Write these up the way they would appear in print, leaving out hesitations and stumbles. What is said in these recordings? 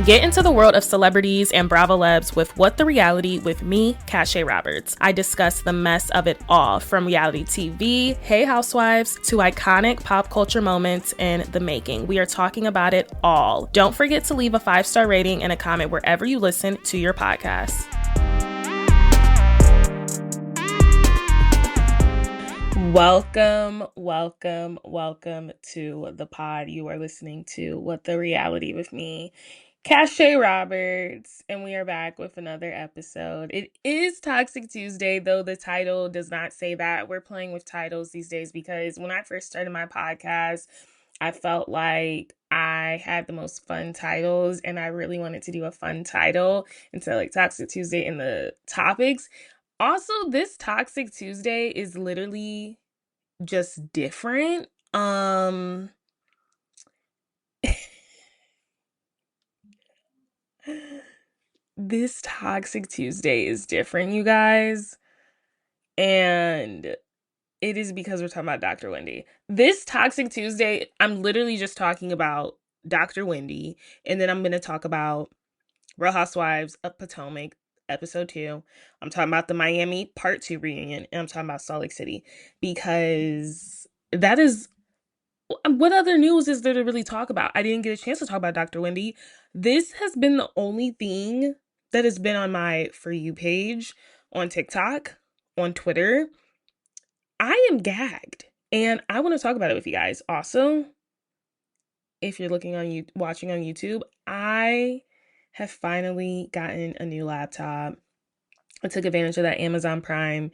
Get into the world of celebrities and Bravo Lebs with What the Reality with me, Cache Roberts. I discuss the mess of it all, from reality TV, Hey Housewives, to iconic pop culture moments in the making. We are talking about it all. Don't forget to leave a 5-star rating and a comment wherever you listen to your podcast. Welcome to the pod. You are listening to What the Reality with me, Cache Roberts, and we are back with another episode. It is Toxic Tuesday, though the title does not say that. We're playing with titles these days because when I first started my podcast, I felt like I had the most fun titles and I really wanted to do a fun title instead of like Toxic Tuesday in the topics. Also, this Toxic Tuesday is literally just different. This Toxic Tuesday is different, you guys. And it is because we're talking about Dr. Wendy. This Toxic Tuesday, I'm literally just talking about Dr. Wendy. And then I'm going to talk about Real Housewives of Potomac, episode 2. I'm talking about the Miami part 2 reunion. And I'm talking about Salt Lake City. Because that is... what other news is there to really talk about? I didn't get a chance to talk about Dr. Wendy. This has been the only thing that has been on my For You page, on TikTok, on Twitter. I am gagged, and I want to talk about it with you guys. Also, if you're watching on YouTube, I have finally gotten a new laptop. I took advantage of that Amazon Prime,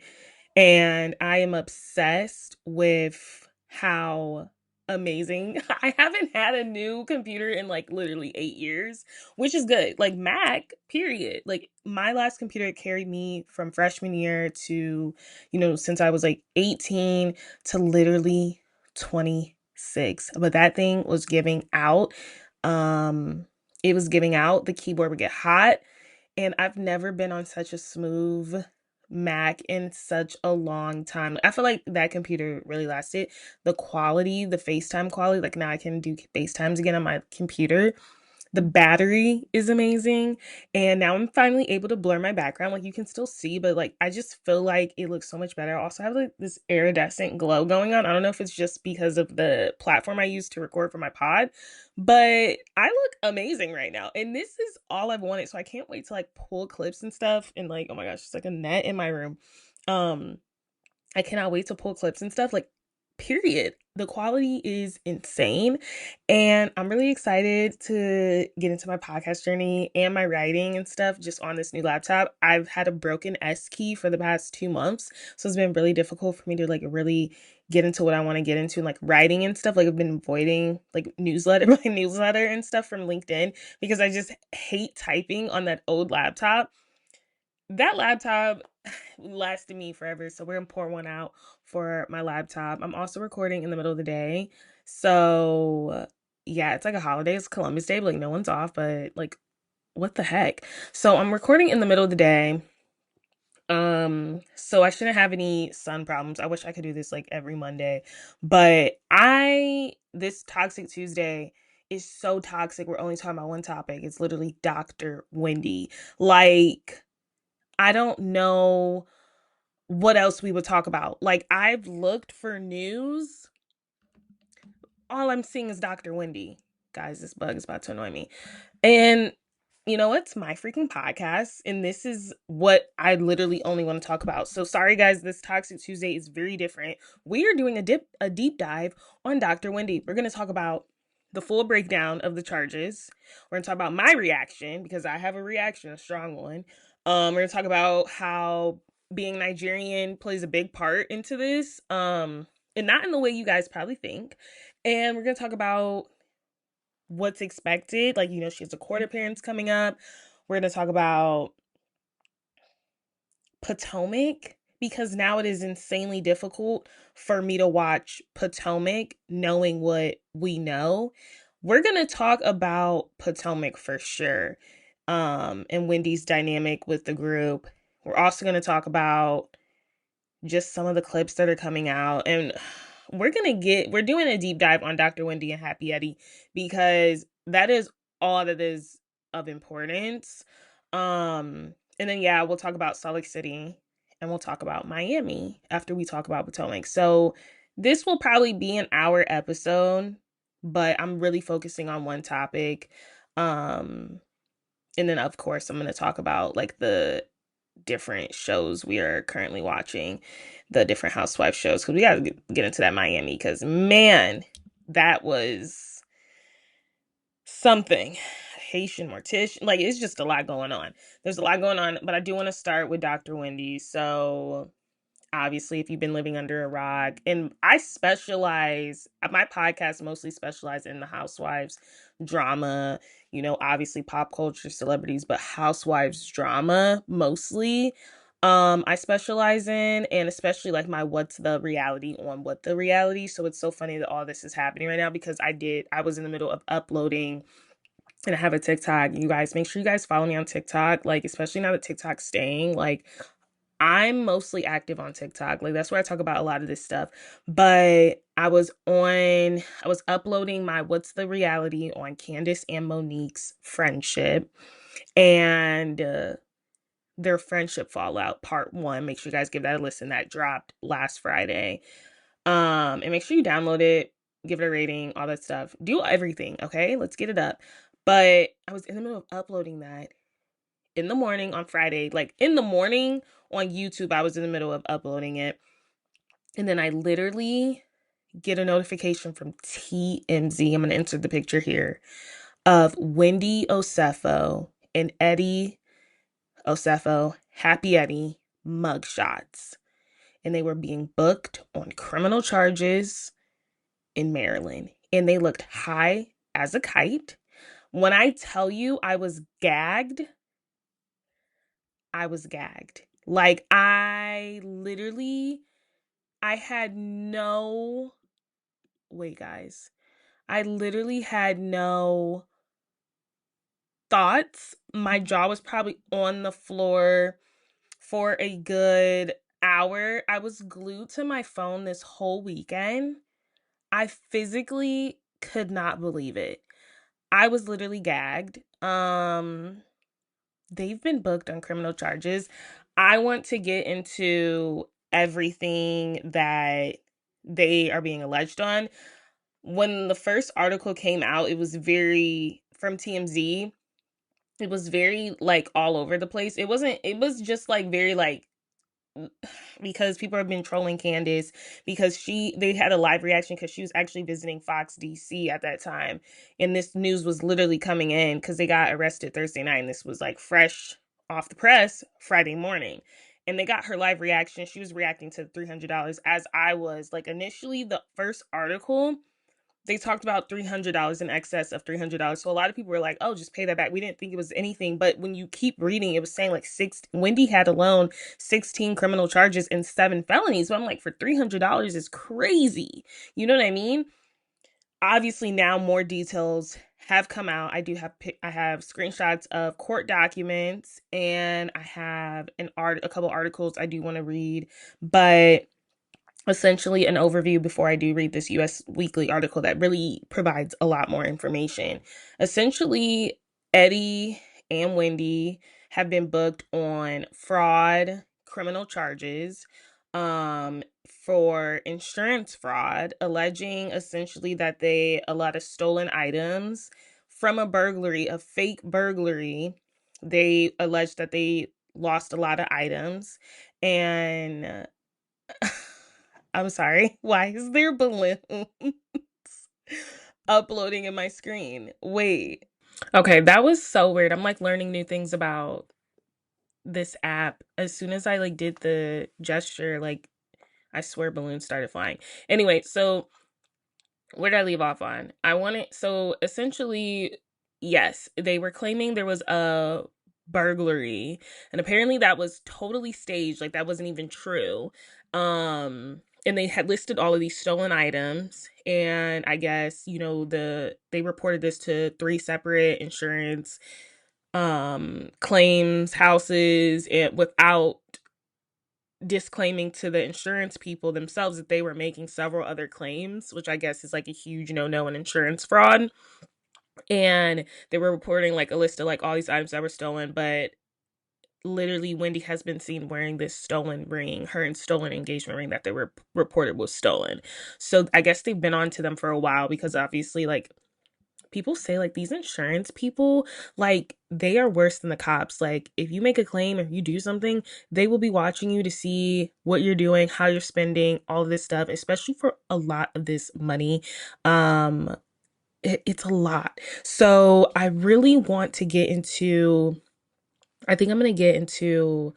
and I am obsessed with how amazing. I haven't had a new computer in like literally 8 years, which is good. Like Mac, period. Like my last computer carried me from freshman year to, since I was like 18 to literally 26. But that thing was giving out. It was giving out. The keyboard would get hot. And I've never been on such a smooth Mac in such a long time. I feel like that computer really lasted. The quality, the FaceTime quality, like now I can do FaceTimes again on my computer. The battery is amazing. And now I'm finally able to blur my background. Like you can still see, but like I just feel like it looks so much better. I also have like this iridescent glow going on. I don't know if it's just because of the platform I use to record for my pod, but I look amazing right now. And this is all I've wanted. So I can't wait to like pull clips and stuff. And like, oh my gosh, it's like a net in my room. I cannot wait to pull clips and stuff. Like, period. The quality is insane. And I'm really excited to get into my podcast journey and my writing and stuff just on this new laptop. I've had a broken S key for the past 2 months. So it's been really difficult for me to like really get into what I want to get into, like writing and stuff. Like I've been avoiding like my newsletter and stuff from LinkedIn because I just hate typing on that old laptop. That laptop lasted me forever, so we're gonna pour one out for my laptop. I'm also recording in the middle of the day, so yeah, it's like a holiday. It's Columbus Day, but like no one's off, but like what the heck. So I'm recording in the middle of the day, so I shouldn't have any sun problems. I wish I could do this like every Monday, but this Toxic Tuesday is so toxic. We're only talking about one topic. It's literally Dr. Wendy. Like, I don't know what else we would talk about. Like, I've looked for news. All I'm seeing is Dr. Wendy. Guys, this bug is about to annoy me. And you know, it's my freaking podcast. And this is what I literally only want to talk about. So sorry, guys, this Toxic Tuesday is very different. We are doing a deep dive on Dr. Wendy. We're going to talk about the full breakdown of the charges. We're going to talk about my reaction because I have a reaction, a strong one. We're going to talk about how being Nigerian plays a big part into this, and not in the way you guys probably think. And we're going to talk about what's expected. Like, she has a court appearance coming up. We're going to talk about Potomac because now it is insanely difficult for me to watch Potomac knowing what we know. We're going to talk about Potomac for sure, and Wendy's dynamic with the group. We're also going to talk about just some of the clips that are coming out, and we're doing a deep dive on Dr. Wendy and Happy Eddie because that is all that is of importance. And then yeah, we'll talk about Salt Lake City and we'll talk about Miami after we talk about Potomac. So this will probably be an hour episode, but I'm really focusing on one topic. Um and then of course I'm going to talk about like the different shows we are currently watching, the different housewife shows, because we got to get into that Miami, because man, that was something. Haitian Mortician, like it's just a lot going on. There's a lot going on, but I do want to start with Dr. Wendy. So obviously, if you've been living under a rock, and I specialize, my podcast mostly specialize in the housewives drama, obviously pop culture, celebrities, but housewives drama mostly. I specialize in, and especially like my what's the reality on what the reality. So it's so funny that all this is happening right now, because I was in the middle of uploading, and I have a TikTok. You guys, make sure you guys follow me on TikTok, like especially now that TikTok's staying. Like I'm mostly active on TikTok. Like that's where I talk about a lot of this stuff. But I was uploading my what's the reality on Candace and Monique's friendship, and their friendship fallout part 1. Make sure you guys give that a listen. That dropped last Friday. And make sure you download it, give it a rating, all that stuff. Do everything, okay? Let's get it up. But I was in the middle of uploading that in the morning on Friday. Like in the morning on YouTube, I was in the middle of uploading it. And then I literally get a notification from TMZ. I'm going to insert the picture here of Wendy Osefo and Eddie Osefo, Happy Eddie, mugshots. And they were being booked on criminal charges in Maryland. And they looked high as a kite. When I tell you I was gagged, I was gagged. Like I had no, wait guys, I literally had no thoughts. My jaw was probably on the floor for a good hour. I was glued to my phone this whole weekend. I physically could not believe it. I was literally gagged. They've been booked on criminal charges. I want to get into everything that they are being alleged on. When the first article came out, it was very, from TMZ, it was very like all over the place. It was just like very like, because people have been trolling Candace because they had a live reaction because she was actually visiting Fox DC at that time, and this news was literally coming in because they got arrested Thursday night, and this was like fresh off the press Friday morning, and they got her live reaction. She was reacting to $300, as I was. Like initially the first article, they talked about $300, in excess of $300. So a lot of people were like, oh, just pay that back. We didn't think it was anything. But when you keep reading, it was saying like Wendy had alone 16 criminal charges and 7 felonies. So I'm like, for $300 is crazy. You know what I mean? Obviously now more details have come out. I have screenshots of court documents, and I have a couple articles I do want to read, but essentially an overview before I do read this US Weekly article that really provides a lot more information. Essentially, Eddie and Wendy have been booked on fraud, criminal charges, for insurance fraud, alleging essentially that a lot of stolen items from a fake burglary. They allege that they lost a lot of items, and I'm sorry. Why is there balloons uploading in my screen? Wait. Okay, that was so weird. I'm like learning new things about this app. As soon as I like did the gesture, like I swear balloons started flying. Anyway, so where did I leave off on? So essentially, yes, they were claiming there was a burglary, and apparently that was totally staged. Like that wasn't even true. And they had listed all of these stolen items, and I guess, they reported this to 3 separate insurance claims houses, and without disclaiming to the insurance people themselves that they were making several other claims, which I guess is like a huge no-no in insurance fraud. And they were reporting like a list of like all these items that were stolen, but literally Wendy has been seen wearing this stolen ring, her stolen engagement ring that they were reported was stolen. So I guess they've been on to them for a while because obviously like people say like these insurance people, like they are worse than the cops. Like if you make a claim or you do something, they will be watching you to see what you're doing, how you're spending, all of this stuff, especially for a lot of this money. It's a lot. So I really want to get into, I think I'm going to get into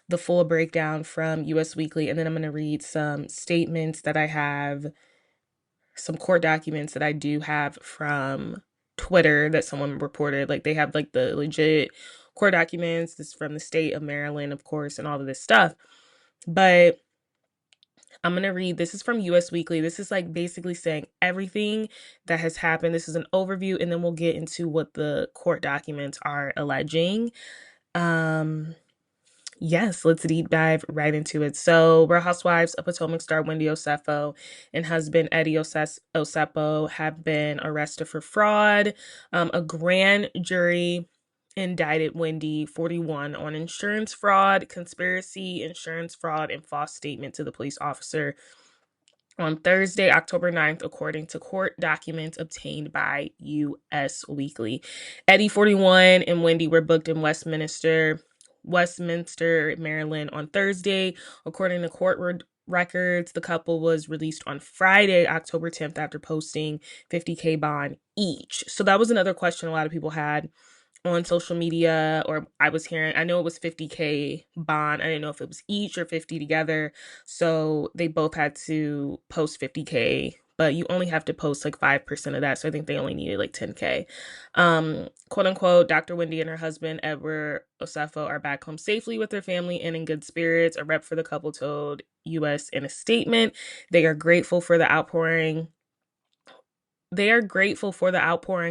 the full breakdown from US Weekly, and then I'm going to read some statements that I have, some court documents that I do have from Twitter that someone reported. Like they have like the legit court documents. This is from the state of Maryland, of course, and all of this stuff. But I'm going to read, this is from US Weekly. This is like basically saying everything that has happened. This is an overview, and then we'll get into what the court documents are alleging. Yes, let's deep dive right into it. So, Real Housewives of Potomac star Wendy Osefo and husband Eddie Osefo have been arrested for fraud. A grand jury indicted Wendy, 41, on insurance fraud, conspiracy, insurance fraud, and false statement to the police officer on Thursday, October 9th, according to court documents obtained by US Weekly. Eddie, 41, and Wendy were booked in Westminster, Maryland on Thursday. According to court records, the couple was released on Friday, October 10th, after posting $50K bond each. So that was another question a lot of people had on social media, or I was hearing, I know it was $50K bond. I didn't know if it was each or 50 together. So they both had to post $50K, but you only have to post like 5% of that. So I think they only needed like $10K. Quote unquote, Dr. Wendy and her husband, Edward Osefo, are back home safely with their family and in good spirits. A rep for the couple told US in a statement, they are grateful for the outpouring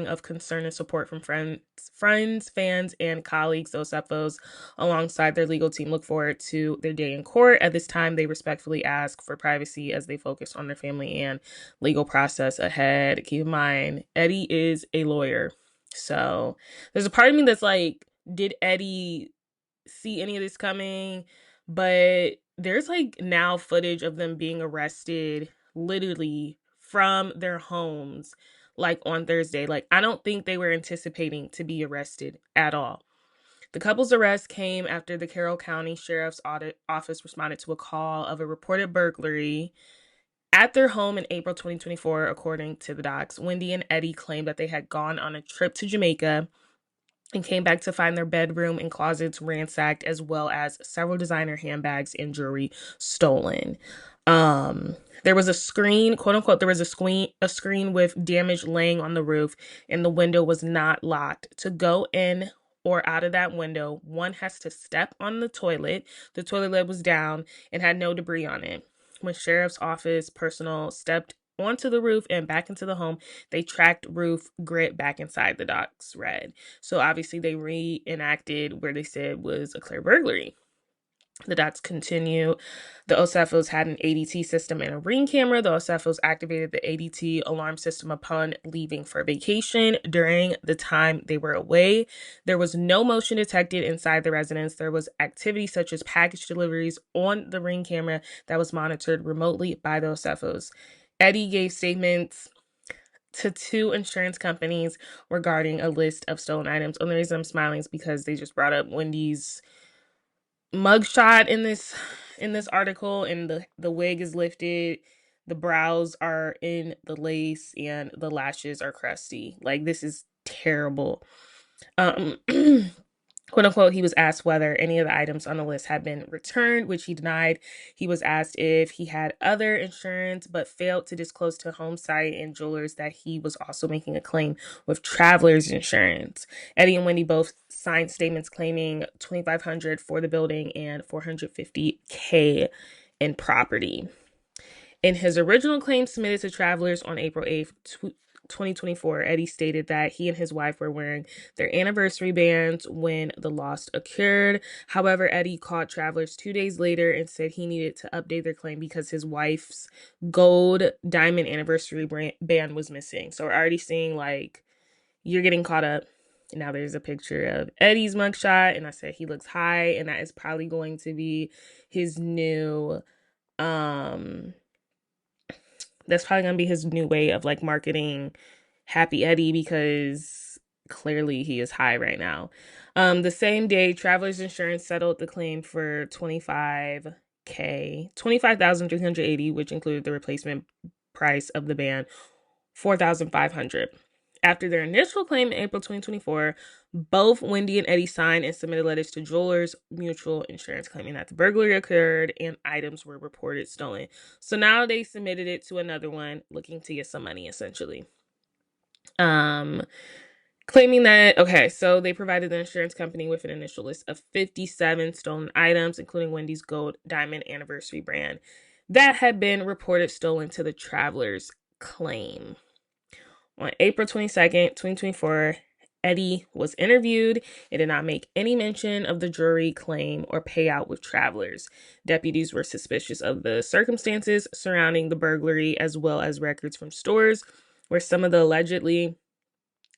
of concern and support from friends, fans, and colleagues. Those Osefos, alongside their legal team, look forward to their day in court. At this time, they respectfully ask for privacy as they focus on their family and legal process ahead. Keep in mind, Eddie is a lawyer. So there's a part of me that's like, did Eddie see any of this coming? But there's like now footage of them being arrested literally from their homes, like on Thursday. Like, I don't think they were anticipating to be arrested at all. The couple's arrest came after the Carroll County Sheriff's Office responded to a call of a reported burglary at their home in April 2024, according to the docs. Wendy and Eddie claimed that they had gone on a trip to Jamaica and came back to find their bedroom and closets ransacked, as well as several designer handbags and jewelry stolen. There was a screen, quote unquote, there was a screen with damage laying on the roof, and the window was not locked. To go in or out of that window, one has to step on the toilet. The toilet lid was down and had no debris on it. When sheriff's office personnel stepped onto the roof and back into the home, they tracked roof grit back inside, the docs read. So obviously they reenacted where they said was a clear burglary. The dots continue. The Osefos had an ADT system and a Ring camera. The Osefos activated the ADT alarm system upon leaving for vacation. During the time they were away, there was no motion detected inside the residence. There was activity such as package deliveries on the Ring camera that was monitored remotely by the Osefos. Eddie gave statements to 2 insurance companies regarding a list of stolen items. Only reason I'm smiling is because they just brought up Wendy's mugshot in this article, and the wig is lifted, the brows are in the lace, and the lashes are crusty. Like, this is terrible. Quote unquote, he was asked whether any of the items on the list had been returned, which he denied. He was asked if he had other insurance, but failed to disclose to home site and jewelers that he was also making a claim with Travelers Insurance. Eddie and Wendy both signed statements claiming $2,500 for the building and $450K in property. In his original claim submitted to Travelers on April 8th, 2024, Eddie stated that he and his wife were wearing their anniversary bands when the loss occurred. However, Eddie called Travelers 2 days later and said he needed to update their claim because his wife's gold diamond anniversary band was missing. So we're already seeing like, you're getting caught up. Now there's a picture of Eddie's mugshot, and I said he looks high, and that is probably going to be his new that's probably gonna be his new way of like marketing Happy Eddie, because clearly he is high right now. The same day, Travelers Insurance settled the claim for 25,380, which included the replacement price of the band, 4,500. After their initial claim in April 2024, both Wendy and Eddie signed and submitted letters to Jewelers Mutual Insurance claiming that the burglary occurred and items were reported stolen. So now they submitted it to another one looking to get some money, essentially. Claiming that, okay, so they provided the insurance company with an initial list of 57 stolen items, including Wendy's gold diamond anniversary brand, that had been reported stolen to the Travelers claim. On April 22nd, 2024, Eddie was interviewed and did not make any mention of the jewelry claim or payout with Travelers. Deputies were suspicious of the circumstances surrounding the burglary, as well as records from stores where some of the allegedly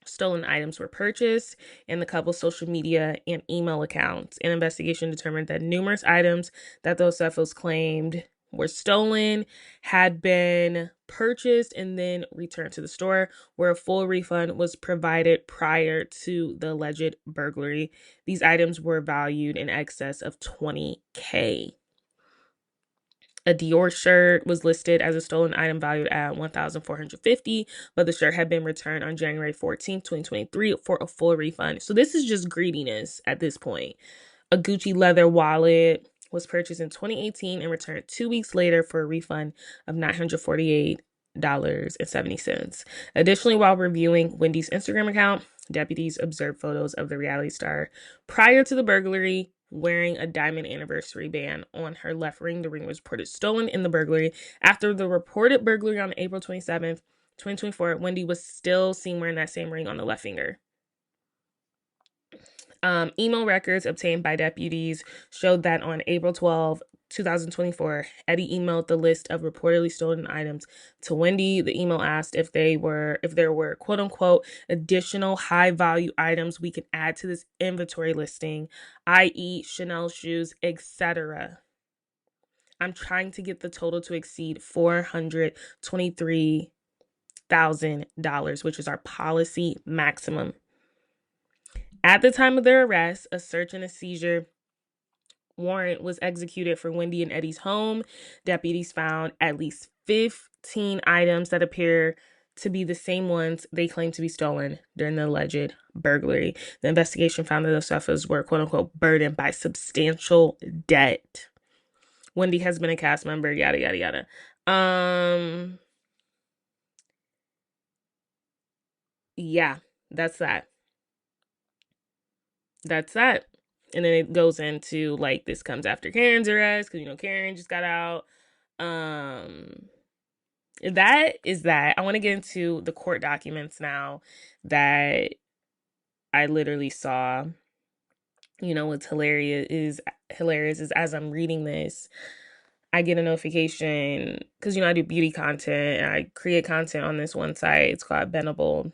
stolen items were purchased, and the couple's social media and email accounts. An investigation determined that numerous items that the Osefos claimed were stolen had been purchased and then returned to the store, where a full refund was provided prior to the alleged burglary. These items were valued in excess of $20,000. A Dior shirt was listed as a stolen item valued at $1,450, but the shirt had been returned on January 14th, 2023 for a full refund. So this is just greediness at this point. A Gucci leather wallet was purchased in 2018 and returned 2 weeks later for a refund of $948.70. Additionally, while reviewing Wendy's Instagram account, deputies observed photos of the reality star prior to the burglary wearing a diamond anniversary band on her left ring. The ring was reported stolen in the burglary. After the reported burglary on April 27th, 2024, Wendy was still seen wearing that same ring on the left finger. Email records obtained by deputies showed that on April 12, 2024, Eddie emailed the list of reportedly stolen items to Wendy. The email asked if there were quote unquote additional high value items we could add to this inventory listing, i.e. Chanel shoes, etc. I'm trying to get the total to exceed $423,000, which is our policy maximum. At the time of their arrest, a search and a seizure warrant was executed for Wendy and Eddie's home. Deputies found at least 15 items that appear to be the same ones they claimed to be stolen during the alleged burglary. The investigation found that the Osefos were quote unquote burdened by substantial debt. Wendy has been a cast member, yada yada yada. Yeah, that's that. That's that. And then it goes into like this comes after Karen's arrest, because Karen just got out. That is that. I want to get into the court documents now that I literally saw. What's hilarious is as I'm reading this, I get a notification because I do beauty content and I create content on this one site. It's called Benable.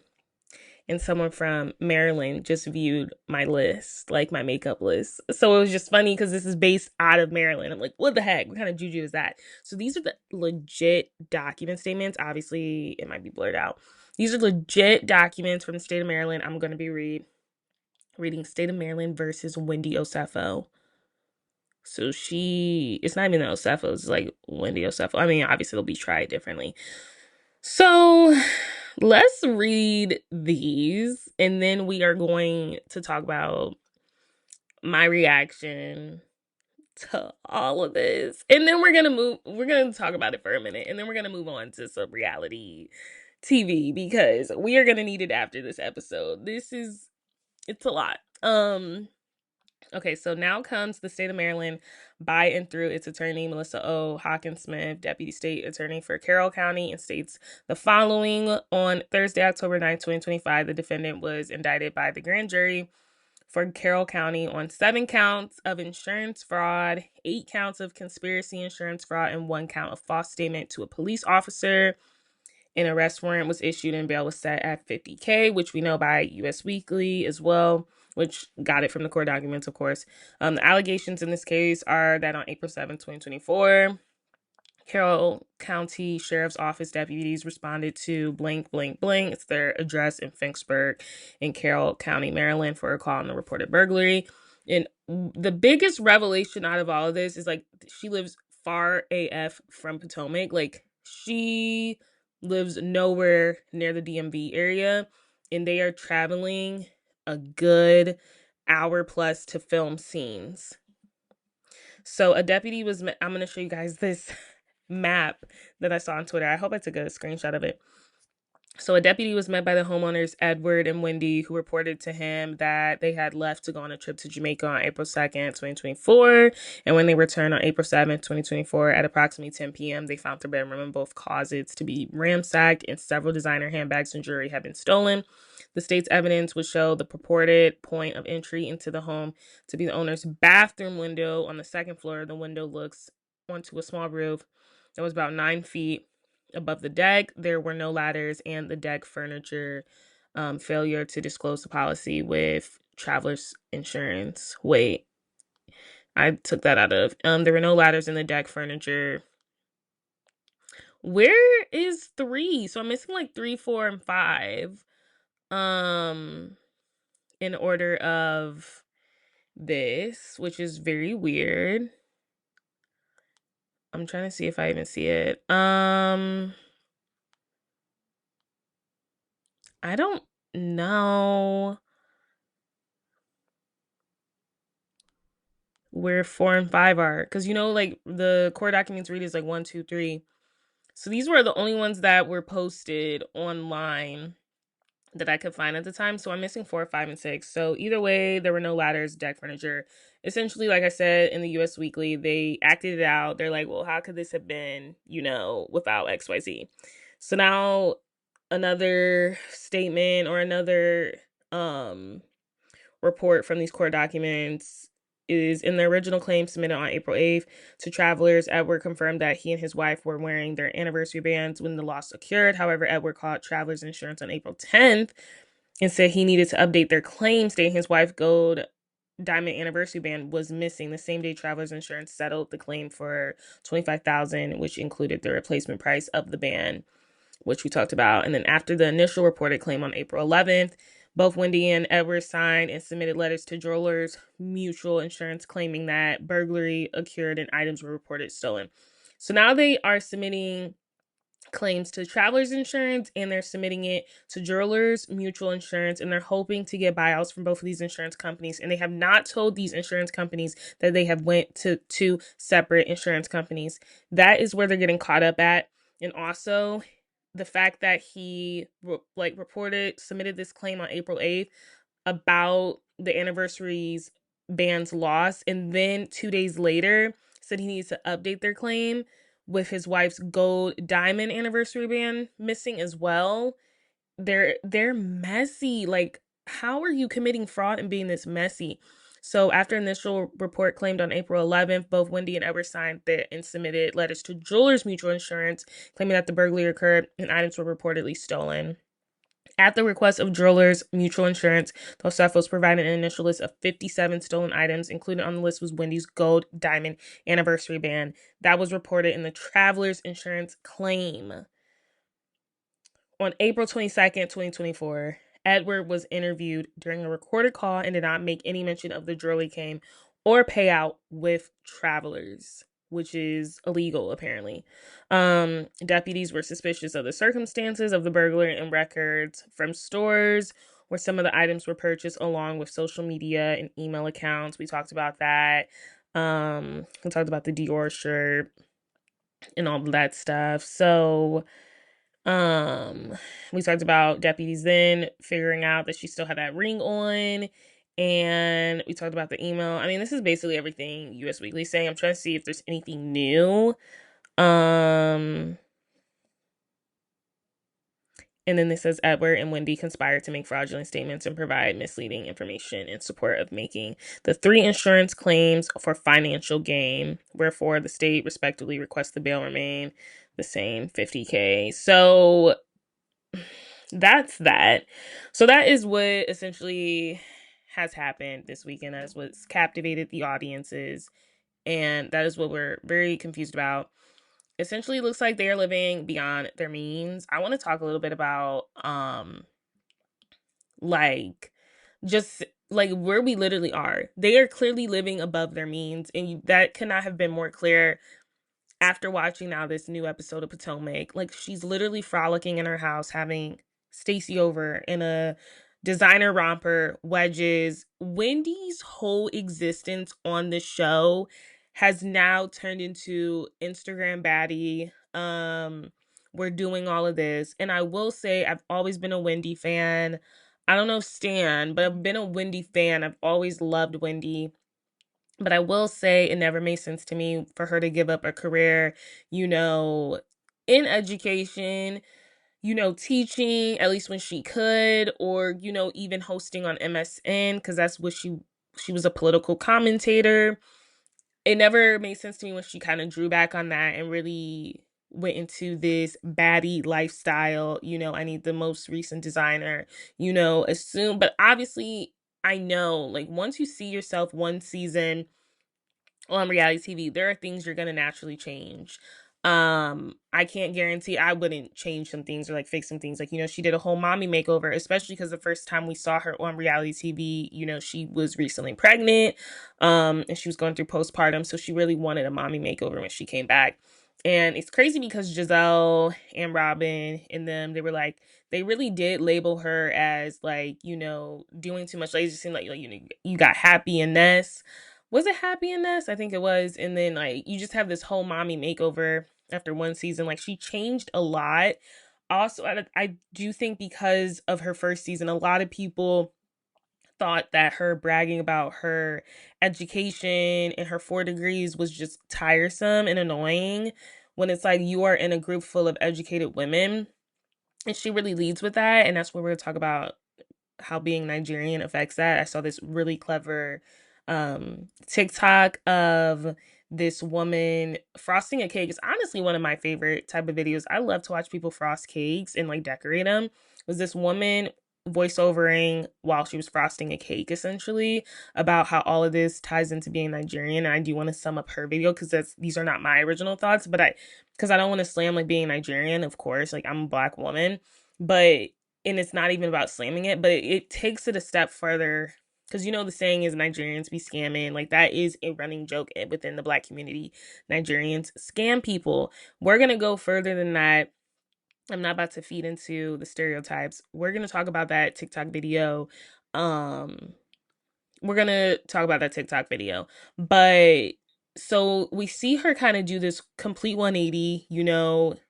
And someone from Maryland just viewed my list, like my makeup list. So it was just funny because this is based out of Maryland. I'm like, what the heck? What kind of juju is that? So these are the legit document statements. Obviously, it might be blurred out. These are legit documents from the state of Maryland. I'm going to be reading State of Maryland versus Wendy Osefo. So it's not even the Osefos, it's like Wendy Osefo. I mean, obviously they'll be tried differently. So let's read these, and then we are going to talk about my reaction to all of this. And then we're going to talk about it for a minute, and then we're going to move on to some reality TV, because we are going to need it after this episode. It's a lot. Okay, so now comes the state of Maryland by and through its attorney, Melissa O. Hawkins-Smith, Deputy State Attorney for Carroll County, and states the following: on Thursday, October 9th, 2025, the defendant was indicted by the grand jury for Carroll County on 7 counts of insurance fraud, 8 counts of conspiracy insurance fraud, and 1 count of false statement to a police officer. An arrest warrant was issued and bail was set at $50K, which we know by US Weekly as well, which got it from the court documents, of course. The allegations in this case are that on April 7, 2024, Carroll County Sheriff's Office deputies responded to blank, blank, blank. It's their address in Finksburg in Carroll County, Maryland, for a call on the reported burglary. And the biggest revelation out of all of this is, like, she lives far AF from Potomac. Like, she lives nowhere near the DMV area, and they are traveling a good hour plus to film scenes. So a deputy was, I'm going to show you guys this map that I saw on Twitter. I hope I took a screenshot of it. So a deputy was met by the homeowners, Edward and Wendy, who reported to him that they had left to go on a trip to Jamaica on April 2nd, 2024. And when they returned on April 7th, 2024, at approximately 10 p.m., they found their bedroom and both closets to be ransacked, and several designer handbags and jewelry had been stolen. The state's evidence would show the purported point of entry into the home to be the owner's bathroom window on the second floor. The window looks onto a small roof that was about 9 feet above the deck. There were no ladders, and the deck furniture failure to disclose the policy with traveler's insurance. Wait, I took that out of. There were no ladders in the deck furniture. Where is 3? So I'm missing like 3, 4, and 5. In order of this, which is very weird. I'm trying to see if I even see it. I don't know where 4 and 5 are, because like the court documents read is like 1, 2, 3. So these were the only ones that were posted online that I could find at the time. So I'm missing 4, 5, and 6. So either way, there were no ladders, deck furniture. Essentially, like I said in the US Weekly, they acted it out. They're like, well, how could this have been, without XYZ? So now another statement or another report from these court documents is in the original claim submitted on April 8th to travelers. Edward confirmed that he and his wife were wearing their anniversary bands when the loss occurred. However, Edward called travelers insurance on April 10th and said he needed to update their claim, stating his wife's gold diamond anniversary band was missing. The same day, travelers insurance settled the claim for $25,000, which included the replacement price of the band, which we talked about. And then after the initial reported claim on April 11th, both Wendy and Edward signed and submitted letters to Jewelers Mutual Insurance claiming that burglary occurred and items were reported stolen. So now they are submitting claims to Travelers Insurance, and they're submitting it to Jewelers Mutual Insurance, and they're hoping to get buyouts from both of these insurance companies. And they have not told these insurance companies that they have went to 2 separate insurance companies. That is where they're getting caught up at. And also the fact that he submitted this claim on April 8th about the anniversary's band's loss, and then 2 days later said he needs to update their claim with his wife's gold diamond anniversary band missing as well. They're messy. Like, how are you committing fraud and being this messy? So after initial report claimed on April 11th, both Wendy and Edward signed and submitted letters to Jewelers Mutual Insurance claiming that the burglary occurred and items were reportedly stolen. At the request of Jewelers Mutual Insurance, the Osefos provided an initial list of 57 stolen items. Included on the list was Wendy's gold diamond anniversary band. That was reported in the Travelers Insurance claim. On April 22nd, 2024, Edward was interviewed during a recorded call and did not make any mention of the jewelry claim or payout with Travelers, which is illegal, apparently. Deputies were suspicious of the circumstances of the burglary and records from stores where some of the items were purchased, along with social media and email accounts. We talked about that. We talked about the Dior shirt and all of that stuff. So we talked about deputies then figuring out that she still had that ring on, and we talked about the email. I mean, this is basically everything US Weekly saying. I'm trying to see if there's anything new. And then this says Edward and Wendy conspired to make fraudulent statements and provide misleading information in support of making the 3 insurance claims for financial gain. Wherefore, the state respectively requests the bail remain. the same 50K. So that's that. So that is what essentially has happened this weekend. That is what's captivated the audiences. And that is what we're very confused about. Essentially, it looks like they are living beyond their means. I want to talk a little bit about like just like where we literally are. They are clearly living above their means, and that cannot have been more clear after watching now this new episode of Potomac. Like, she's literally frolicking in her house, having Stacy over in a designer romper, wedges. Wendy's whole existence on the show has now turned into Instagram baddie. We're doing all of this. And I will say I've always been a Wendy fan. I don't know Stan, but I've been a Wendy fan. I've always loved Wendy. But I will say it never made sense to me for her to give up a career, you know, in education, teaching, at least when she could, or, even hosting on MSN, because that's what she was a political commentator. It never made sense to me when she kind of drew back on that and really went into this baddie lifestyle. I need the most recent designer, assume. But obviously, I know, like, once you see yourself one season on reality TV, there are things you're gonna naturally change. I can't guarantee I wouldn't change some things or like fix some things. Like, she did a whole mommy makeover, especially because the first time we saw her on reality TV, she was recently pregnant, and she was going through postpartum. So she really wanted a mommy makeover when she came back. And it's crazy because Giselle and Robin and them, they were like, they really did label her as like, doing too much. Like, it just seemed like, you got Happy and Ness. Was it Happy in this? I think it was. And then like you just have this whole mommy makeover after one season. Like, she changed a lot. Also, I do think because of her first season, a lot of people thought that her bragging about her education and her 4 degrees was just tiresome and annoying, when it's like you are in a group full of educated women. And she really leads with that. And that's what we're going to talk about, how being Nigerian affects that. I saw this really clever TikTok of this woman frosting a cake. It's honestly one of my favorite type of videos. I love to watch people frost cakes and like decorate them. It was this woman voiceovering while she was frosting a cake, essentially, about how all of this ties into being Nigerian. And I do want to sum up her video because these are not my original thoughts, but because I don't want to slam like being Nigerian, of course, like I'm a Black woman, but and it's not even about slamming it, but it takes it a step further, because the saying is Nigerians be scamming. Like, that is a running joke within the Black community. Nigerians scam people. We're gonna go further than that. I'm not about to feed into the stereotypes. We're gonna talk about that TikTok video. Um, we're gonna talk about that TikTok video. But so we see her kind of do this complete 180.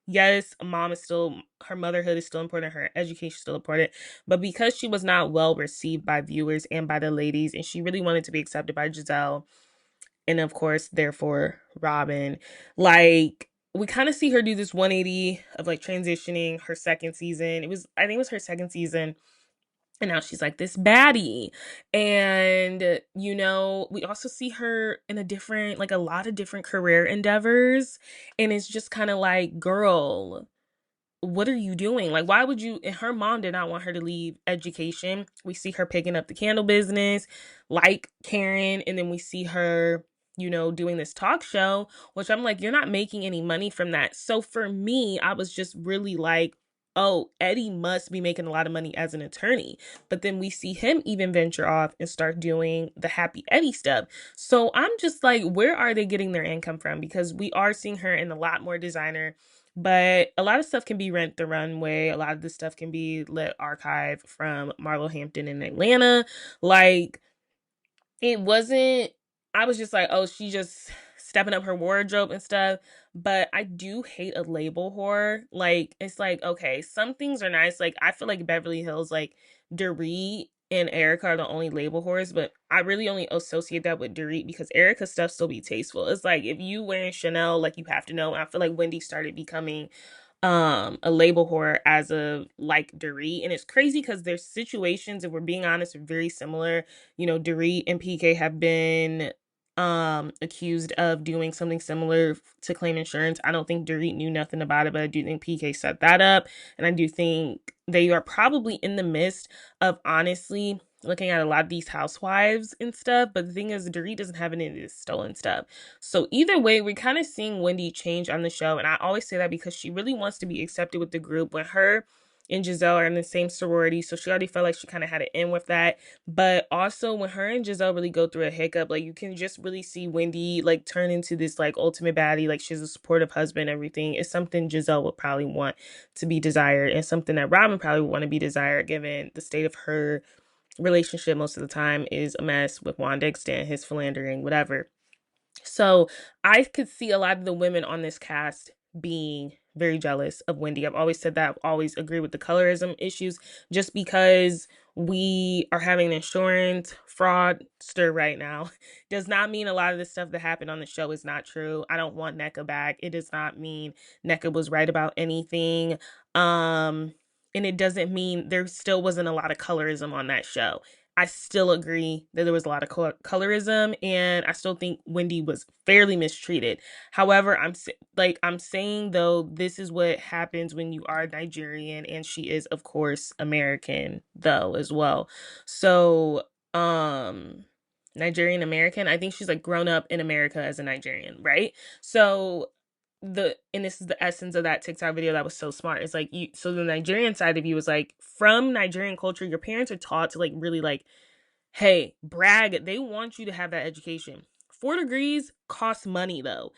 Yes, mom is still, her motherhood is still important, her education is still important, but because she was not well received by viewers and by the ladies, and she really wanted to be accepted by Giselle, and of course, therefore, Robin, like, we kind of see her do this 180 of like transitioning her second season. I think it was her second season, and now she's like this baddie. And, we also see her in a lot of different career endeavors. And it's just kind of like, girl, what are you doing? Like, why would you? And her mom did not want her to leave education. We see her picking up the candle business, like Karen. And then we see her, doing this talk show, which I'm like, you're not making any money from that. So for me, I was just really like, oh, Eddie must be making a lot of money as an attorney. But then we see him even venture off and start doing the Happy Eddie stuff. So I'm just like, where are they getting their income from? Because we are seeing her in a lot more designer, but a lot of stuff can be Rent the Runway. A lot of this stuff can be lit archive from Marlo Hampton in Atlanta. Like, it wasn't, I was just like, oh, she just stepping up her wardrobe and stuff. But I do hate a label whore. Like, it's like, okay, some things are nice. Like, I feel like Beverly Hills, like, Dorit and Erica are the only label whores, but I really only associate that with Dorit because Erica's stuff still be tasteful. It's like, if you wearing Chanel, like, you have to know. And I feel like Wendy started becoming a label whore as of like Dorit. And it's crazy because their situations, if we're being honest, are very similar. Dorit and PK have been accused of doing something similar to claim insurance. I don't think Dorit knew nothing about it, but I do think PK set that up. And I do think they are probably in the midst of honestly looking at a lot of these housewives and stuff. But the thing is, Dorit doesn't have any of this stolen stuff. So either way, we're kind of seeing Wendy change on the show. And I always say that because she really wants to be accepted with the group. When her and Giselle are in the same sorority, so she already felt like she kind of had to end with that. But also when her and Giselle really go through a hiccup, like you can just really see Wendy like turn into this like ultimate baddie. Like she's a supportive husband, everything. It's something Giselle would probably want to be desired, and something that Robin probably would want to be desired given the state of her relationship most of the time is a mess with Juan Dixon, his philandering, whatever. So I could see a lot of the women on this cast being very jealous of Wendy. I've always said that. I've always agreed with the colorism issues. Just because we are having an insurance fraudster right now does not mean a lot of the stuff that happened on the show is not true. I don't want NECA back. It does not mean NECA was right about anything. And it doesn't mean there still wasn't a lot of colorism on that show. I still agree that there was a lot of colorism, and I still think Wendy was fairly mistreated. However, I'm saying though, this is what happens when you are Nigerian, and she is of course American though as well. So, Nigerian American, I think she's like grown up in America as a Nigerian, right? So and this is the essence of that TikTok video that was so smart. It's like so the Nigerian side of you is like, from Nigerian culture, your parents are taught to like really like, hey, brag. They want you to have that education. 4 degrees costs money though.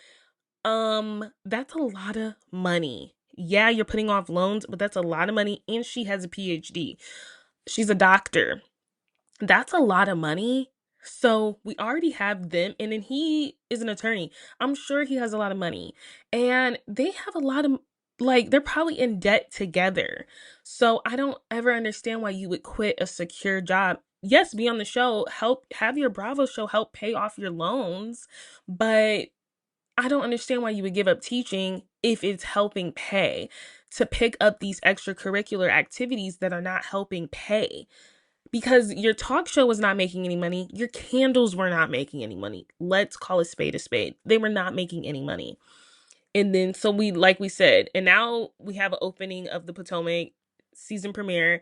That's a lot of money. Yeah, you're putting off loans, but that's a lot of money. And she has a PhD. She's a doctor. That's a lot of money. So we already have them, and then he is an attorney. I'm sure he has a lot of money, and they have a lot of like they're probably in debt together. So I don't ever understand why you would quit a secure job. Yes, be on the show, help have your Bravo show help pay off your loans, but I don't understand why you would give up teaching if it's helping pay to pick up these extracurricular activities that are not helping pay, because your talk show was not making any money. Your candles were not making any money. Let's call a spade a spade. They were not making any money. And then, so like we said, and now we have an opening of the Potomac season premiere.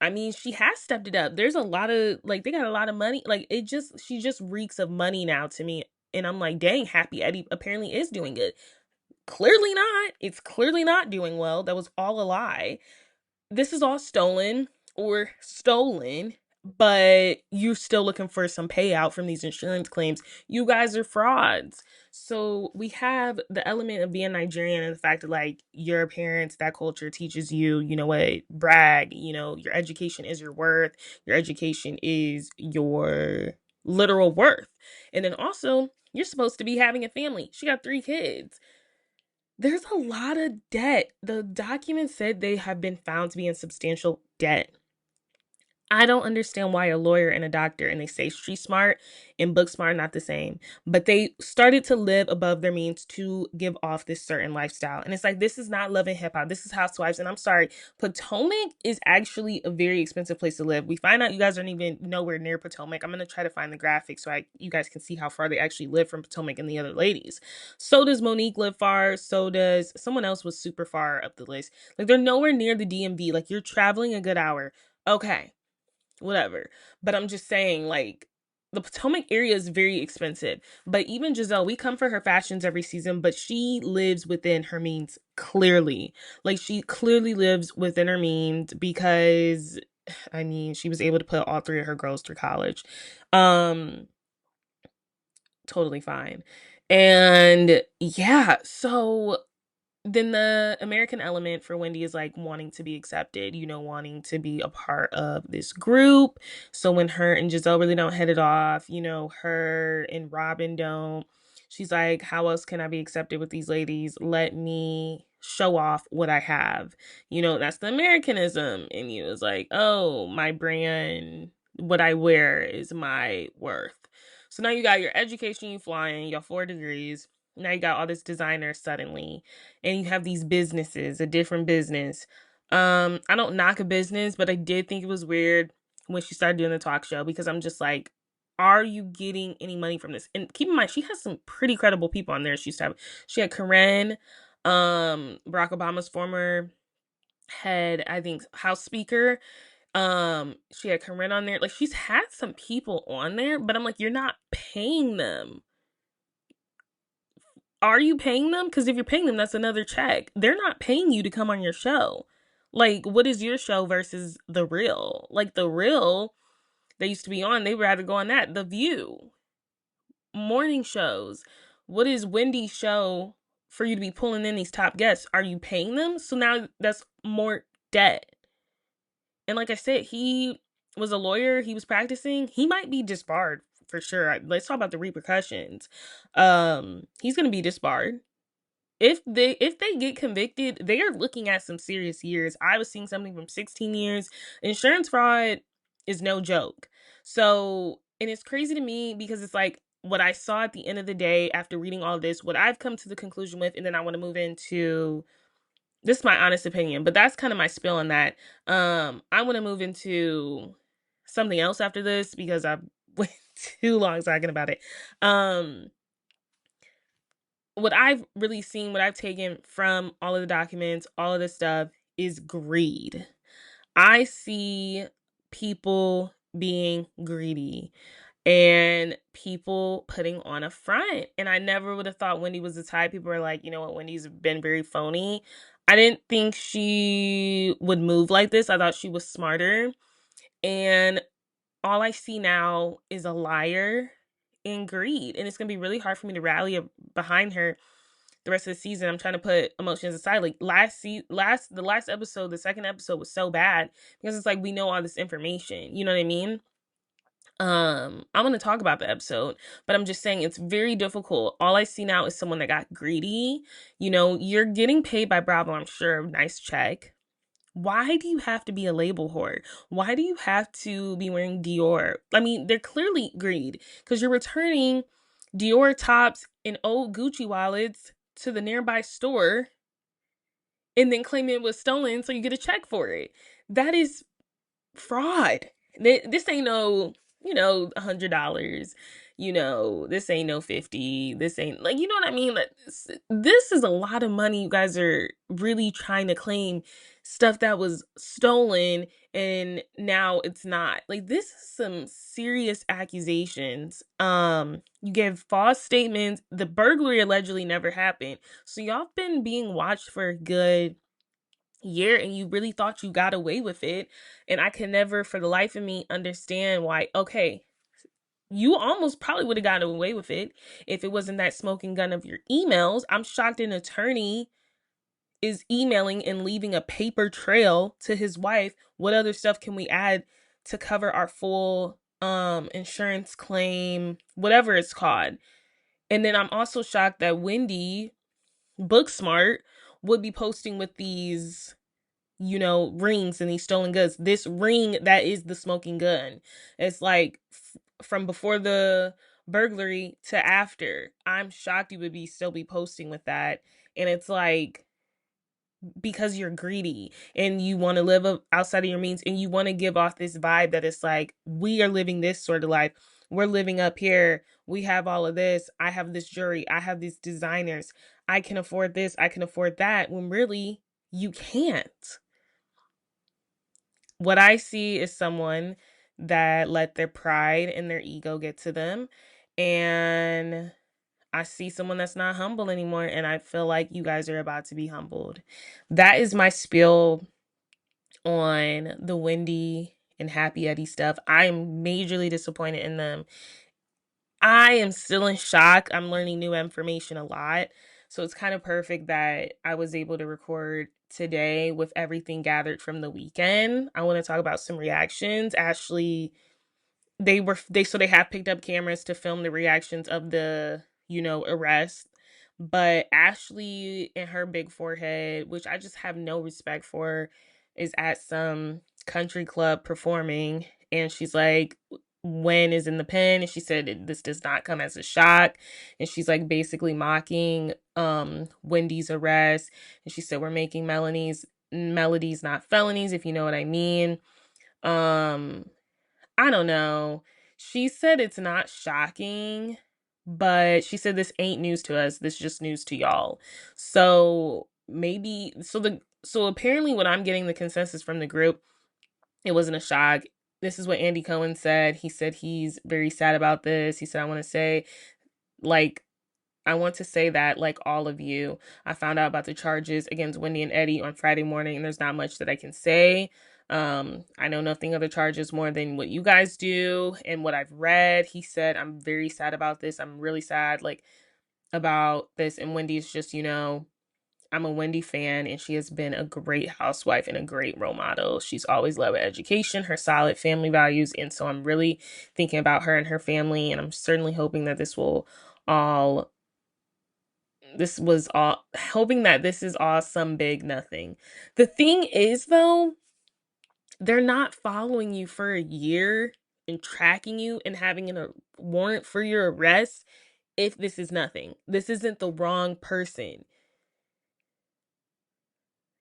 I mean, she has stepped it up. There's a lot of, like, they got a lot of money. Like, she just reeks of money now to me. And I'm like, dang, Happy Eddie apparently is doing good. Clearly not. It's clearly not doing well. That was all a lie. This is all stolen, but you're still looking for some payout from these insurance claims. You guys are frauds. So we have the element of being Nigerian and the fact that like your parents, that culture teaches you, you know what, brag, your education is your worth. Your education is your literal worth. And then also, you're supposed to be having a family. She got 3 kids. There's a lot of debt. The document said they have been found to be in substantial debt. I don't understand why a lawyer and a doctor, and they say street smart and book smart are not the same, but they started to live above their means to give off this certain lifestyle. And it's like, this is not Love and Hip Hop. This is Housewives. And I'm sorry, Potomac is actually a very expensive place to live. We find out you guys aren't even nowhere near Potomac. I'm going to try to find the graphic so you guys can see how far they actually live from Potomac and the other ladies. So does Monique live far. So does someone else was super far up the list. Like, they're nowhere near the DMV. Like, you're traveling a good hour. Okay, whatever. But I'm just saying, like, the Potomac area is very expensive. But even Giselle, we come for her fashions every season, but she lives within her means clearly. Like, she clearly lives within her means because, I mean, she was able to put all 3 of her girls through college. Totally fine. And yeah, so then the American element for Wendy is like wanting to be accepted, wanting to be a part of this group. So when her and Giselle really don't hit it off, her and Robin don't, she's like, how else can I be accepted with these ladies? Let me show off what I have. That's the Americanism in you. It's like, oh, my brand, what I wear is my worth. So now you got your education, you flying, your 4 degrees. Now you got all this designer suddenly, and you have these businesses, a different business. I don't knock a business, but I did think it was weird when she started doing the talk show, because I'm just like, Are you getting any money from this? And keep in mind, she has some pretty credible people on there. She had Karen, Barack Obama's former head, I think, House Speaker. She had Karen on there. Like, she's had some people on there, but I'm like, you're not paying them. Are you paying them? Because if you're paying them, that's another check. They're not paying you to come on your show. Like, what is your show versus The Real? Like, The Real, they used to be on, they'd rather go on that. The View, morning shows. What is Wendy's show for you to be pulling in these top guests? Are you paying them? So now that's more debt. And like I said, he was a lawyer, he was practicing. He might be disbarred for sure. Let's talk about the repercussions. He's gonna be disbarred. If they get convicted, they are looking at some serious years. I was seeing something from 16 years. Insurance fraud is no joke. So, and it's crazy to me because it's like what I saw at the end of the day after reading all this, what I've come to the conclusion with, and then I want to move into, this is my honest opinion, but that's kind of my spill on that. I want to move into something else after this because I've went too long talking about it. What I've really seen, what I've taken from all of the documents, all of this stuff is greed. I see people being greedy and people putting on a front. And I never would have thought Wendy was the type. People are like, you know what, Wendy's been very phony. I didn't think she would move like this. I thought she was smarter. And all I see now is a liar and greed. And it's going to be really hard for me to rally behind her the rest of the season. I'm trying to put emotions aside. Like the last episode, the second episode was so bad because it's like we know all this information. You know what I mean? I'm gonna talk about the episode, but I'm just saying it's very difficult. All I see now is someone that got greedy. You know, you're getting paid by Bravo, I'm sure, nice check. Why do you have to be a label whore? Why do you have to be wearing Dior? I mean, they're clearly greed because you're returning Dior tops and old Gucci wallets to the nearby store and then claiming it was stolen so you get a check for it. That is fraud. This ain't no, $100. This ain't no 50. This ain't, like, you know what I mean? Like, this is a lot of money. You guys are really trying to claim stuff that was stolen and now it's not. Like, this is some serious accusations. You give false statements. The burglary allegedly never happened. So y'all been being watched for a good year and you really thought you got away with it. And I can never for the life of me understand why. Okay, you almost probably would have gotten away with it if it wasn't that smoking gun of your emails. I'm shocked an attorney is emailing and leaving a paper trail to his wife. What other stuff can we add to cover our full insurance claim, whatever it's called? And then I'm also shocked that Wendy, book smart, would be posting with these rings and these stolen goods. This ring that is the smoking gun. It's like from before the burglary to after. I'm shocked you would still be posting with that. And it's like, because you're greedy and you want to live outside of your means and you want to give off this vibe that it's like, we are living this sort of life. We're living up here. We have all of this. I have this jewelry. I have these designers. I can afford this. I can afford that. When really you can't. What I see is someone that let their pride and their ego get to them. And I see someone that's not humble anymore. And I feel like you guys are about to be humbled. That is my spiel on the Wendy and Happy Eddie stuff. I am majorly disappointed in them. I am still in shock. I'm learning new information a lot. So it's kind of perfect that I was able to record today with everything gathered from the weekend. I want to talk about some reactions. Ashley, they have picked up cameras to film the reactions of the, arrest. But Ashley and her big forehead, which I just have no respect for, is at some country club performing. And she's like, Wen is in the pen. And she said, this does not come as a shock. And she's like basically mocking Wendy's arrest. And she said, we're making melodies, not felonies, if you know what I mean. I don't know. She said it's not shocking, but she said this ain't news to us. This is just news to y'all. So maybe so apparently what I'm getting the consensus from the group, it wasn't a shock. This is what Andy Cohen said. He said he's very sad about this. He said, like I want to say that, like all of you, I found out about the charges against Wendy and Eddie on Friday morning, and there's not much that I can say. I know nothing of the charges more than what you guys do and what I've read. He said, I'm very sad about this. I'm really sad, like, about this. And Wendy's just, I'm a Wendy fan, and she has been a great housewife and a great role model. She's always led with education, her solid family values, and so I'm really thinking about her and her family, and I'm certainly hoping that all this was all hoping that this is all some big nothing. The thing is, though, they're not following you for a year and tracking you and having a warrant for your arrest if this is nothing. This isn't the wrong person.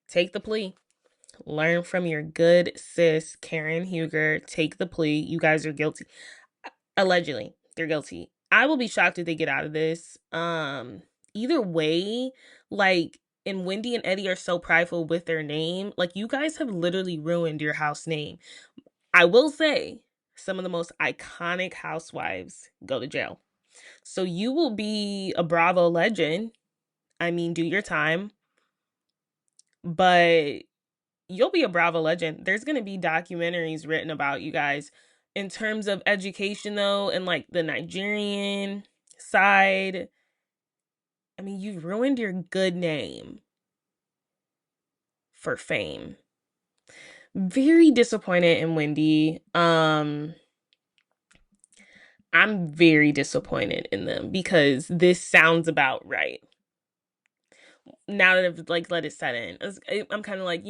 Take the plea. Learn from your good sis, Karen Huger. Take the plea. You guys are guilty. Allegedly, they're guilty. I will be shocked if they get out of this. Either way, like, and Wendy and Eddie are so prideful with their name. Like, you guys have literally ruined your house name. I will say, some of the most iconic housewives go to jail. So you will be a Bravo legend. I mean, do your time. But you'll be a Bravo legend. There's going to be documentaries written about you guys. In terms of education, though, and like the Nigerian side, I mean, you've ruined your good name for fame. Very disappointed in Wendy. I'm very disappointed in them because this sounds about right. Now that I've like let it set in, I'm kind of like,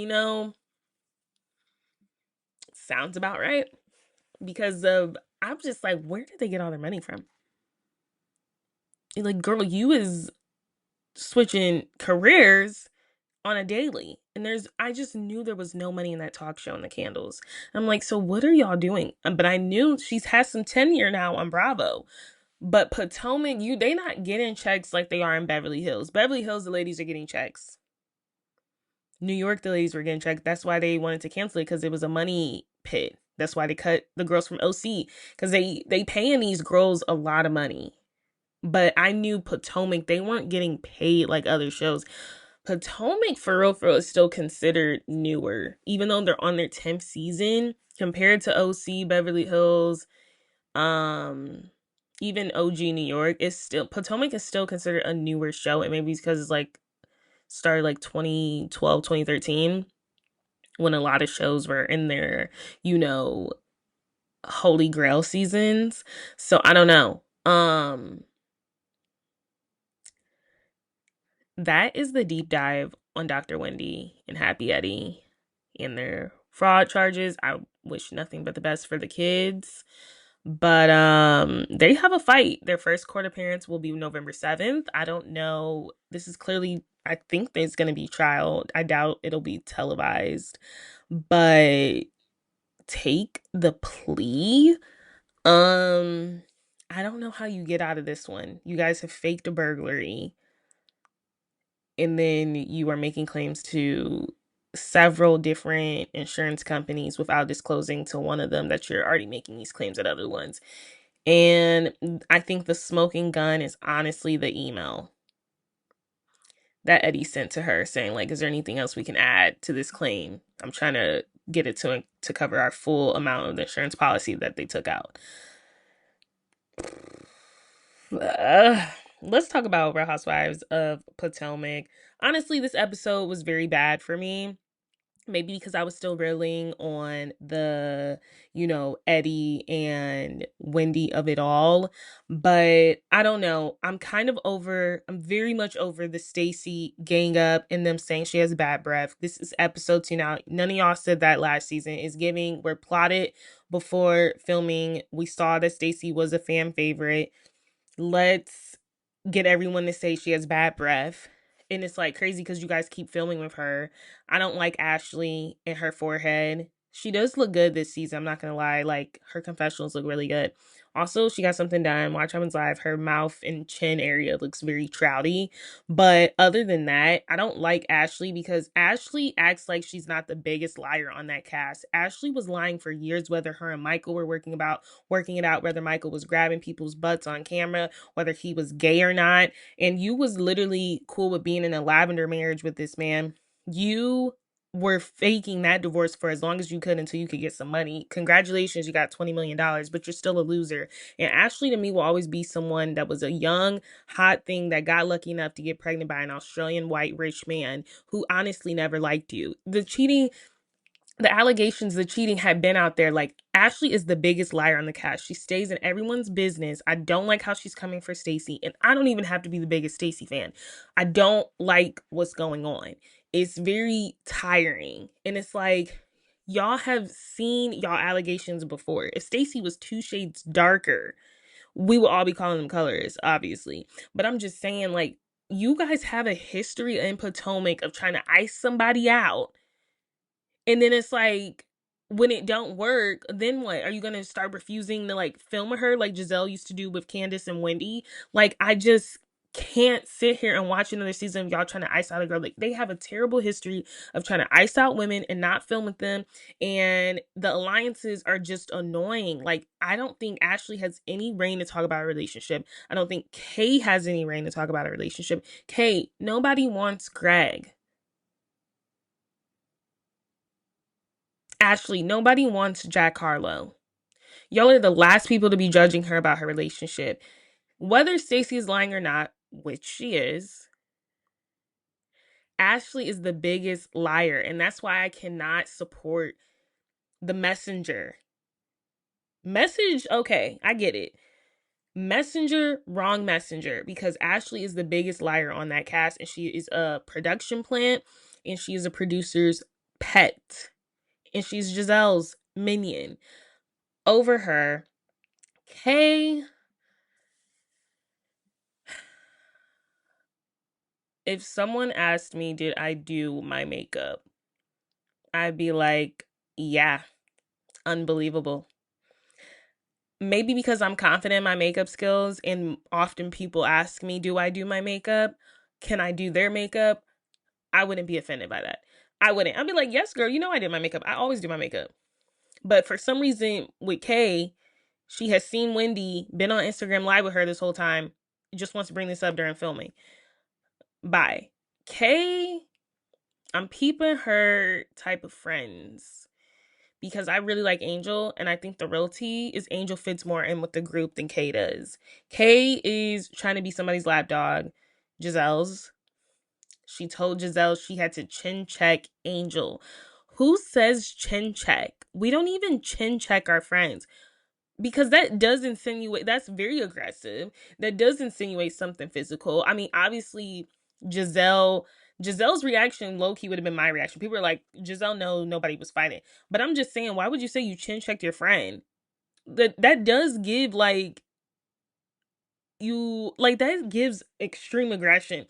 sounds about right because of I'm just like, where did they get all their money from? Like, girl, you is switching careers on a daily. And I just knew there was no money in that talk show in the candles. I'm like, so what are y'all doing? But I knew she's had some tenure now on Bravo. But Potomac, they not getting checks like they are in Beverly Hills. Beverly Hills, the ladies are getting checks. New York, the ladies were getting checks. That's why they wanted to cancel it, because it was a money pit. That's why they cut the girls from OC, because they paying these girls a lot of money. But I knew Potomac, they weren't getting paid like other shows. Potomac, for real, is still considered newer, even though they're on their 10th season compared to OC, Beverly Hills, even OG New York. Potomac is still considered a newer show, and maybe it's because it's like started like 2012, 2013, when a lot of shows were in their, holy grail seasons. So I don't know. That is the deep dive on Dr. Wendy and Happy Eddie and their fraud charges. I wish nothing but the best for the kids. But they have a fight. Their first court appearance will be November 7th. I don't know. This is clearly, I think there's going to be trial. I doubt it'll be televised. But take the plea. I don't know how you get out of this one. You guys have faked a burglary, and then you are making claims to several different insurance companies without disclosing to one of them that you're already making these claims at other ones. And I think the smoking gun is honestly the email that Eddie sent to her saying, like, is there anything else we can add to this claim? I'm trying to get it to cover our full amount of the insurance policy that they took out. Let's talk about Real Housewives of Potomac. Honestly, this episode was very bad for me. Maybe because I was still reeling on the, Eddie and Wendy of it all. But I don't know. I'm very much over the Stacey gang up and them saying she has bad breath. This is episode 2 now. None of y'all said that last season. Is giving, we're plotted before filming. We saw that Stacey was a fan favorite. Let's get everyone to say she has bad breath. And it's like crazy because you guys keep filming with her. I don't like Ashley and her forehead. She does look good this season. I'm not gonna lie. Like, her confessionals look really good. Also, she got something done. Watch Happens Live. Her mouth and chin area looks very trouty. But other than that, I don't like Ashley because Ashley acts like she's not the biggest liar on that cast. Ashley was lying for years, whether her and Michael were working it out, whether Michael was grabbing people's butts on camera, whether he was gay or not. And you was literally cool with being in a lavender marriage with this man. You were faking that divorce for as long as you could until you could get some money. Congratulations, you got $20 million, but you're still a loser. And Ashley to me will always be someone that was a young, hot thing that got lucky enough to get pregnant by an Australian white rich man who honestly never liked you. The allegations, the cheating had been out there. Like, Ashley is the biggest liar on the cast. She stays in everyone's business. I don't like how she's coming for Stacey, and I don't even have to be the biggest Stacey fan. I don't like what's going on. It's very tiring, and it's like, y'all have seen y'all allegations before. If Stacey was 2 shades darker, we would all be calling them colors, obviously. But I'm just saying, like, you guys have a history in Potomac of trying to ice somebody out, and then it's like, when it don't work, then what? Are you gonna start refusing to like film with her like Giselle used to do with Candace and Wendy? Like, I just can't sit here and watch another season of y'all trying to ice out a girl. Like, they have a terrible history of trying to ice out women and not film with them. And the alliances are just annoying. Like, I don't think Ashley has any reign to talk about a relationship. I don't think Kay has any reign to talk about a relationship. Kay, nobody wants Greg. Ashley, nobody wants Jack Harlow. Y'all are the last people to be judging her about her relationship. Whether Stacey is lying or not, which she is, Ashley is the biggest liar. And that's why I cannot support the messenger. Message, okay, I get it. Messenger, wrong messenger, because Ashley is the biggest liar on that cast, and she is a production plant, and she is a producer's pet, and she's Giselle's minion. Over her, Kay, if someone asked me, did I do my makeup? I'd be like, yeah, unbelievable. Maybe because I'm confident in my makeup skills, and often people ask me, do I do my makeup? Can I do their makeup? I wouldn't be offended by that. I wouldn't. I'd be like, yes, girl, you know I did my makeup. I always do my makeup. But for some reason with Kay, she has seen Wendy, been on Instagram Live with her this whole time, just wants to bring this up during filming. Bye. Kay, I'm peeping her type of friends because I really like Angel, and I think the realty is Angel fits more in with the group than Kay does. Kay is trying to be somebody's lapdog, Giselle's. She told Giselle she had to chin check Angel. Who says chin check? We don't even chin check our friends, because that does insinuate, that's very aggressive. That does insinuate something physical. I mean, obviously, Giselle's reaction low-key would have been my reaction. People are like, Giselle, no, nobody was fighting. But I'm just saying, why would you say you chin checked your friend? That does give like, you like, that gives extreme aggression.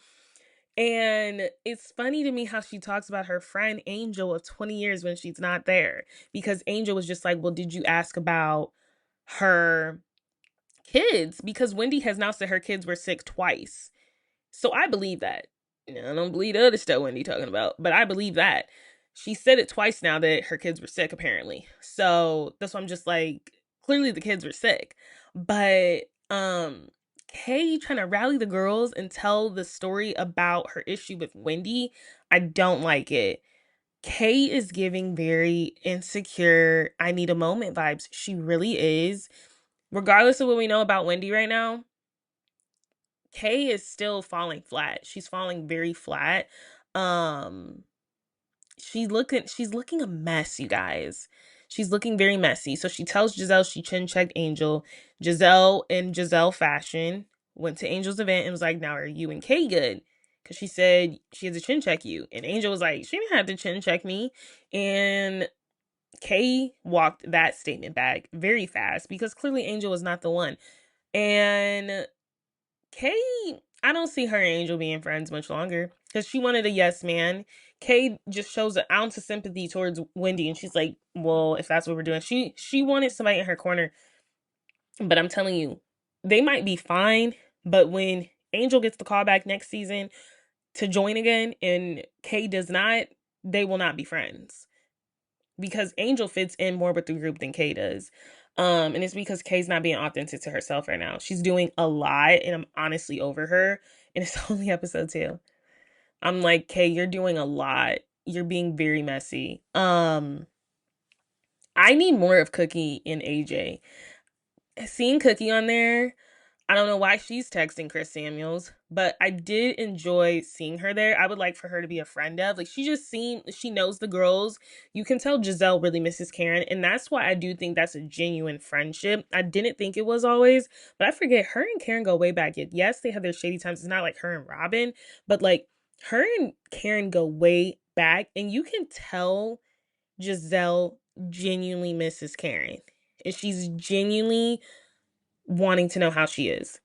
And it's funny to me how she talks about her friend Angel of 20 years when she's not there, because Angel was just like, well, did you ask about her kids? Because Wendy has now said her kids were sick twice. So I believe that. I don't believe the other stuff Wendy talking about, but I believe that. She said it twice now that her kids were sick, apparently. So that's why I'm just like, clearly the kids were sick. But Kay trying to rally the girls and tell the story about her issue with Wendy, I don't like it. Kay is giving very insecure, I need a moment vibes. She really is. Regardless of what we know about Wendy right now, Kay is still falling flat. She's falling very flat. Um she's looking a mess, you guys. She's looking very messy. So she tells Giselle she chin checked Angel. Giselle, in Giselle fashion, went to Angel's event and was like, now are you and Kay good? Because she said she had to chin check you. And Angel was like, she didn't have to chin check me. And Kay walked that statement back very fast because clearly Angel was not the one. And Kay, I don't see her and Angel being friends much longer. because she wanted a yes man. Kay just shows an ounce of sympathy towards Wendy, and she's like, well, if that's what we're doing, she wanted somebody in her corner. But I'm telling you, they might be fine, but when Angel gets the call back next season to join again and Kay does not, they will not be friends. Because Angel fits in more with the group than Kay does. And it's because Kay's not being authentic to herself right now. She's doing a lot, and I'm honestly over her. And it's only episode 2. I'm like, Kay, you're doing a lot. You're being very messy. I need more of Cookie and AJ. Seeing Cookie on there, I don't know why she's texting Chris Samuels, but I did enjoy seeing her there. I would like for her to be a friend of. Like, she just seemed, she knows the girls. You can tell Giselle really misses Karen, and that's why I do think that's a genuine friendship. I didn't think it was always, but I forget her and Karen go way back. Yes, they have their shady times. It's not like her and Robin, but like her and Karen go way back, and you can tell Giselle genuinely misses Karen. And she's genuinely wanting to know how she is.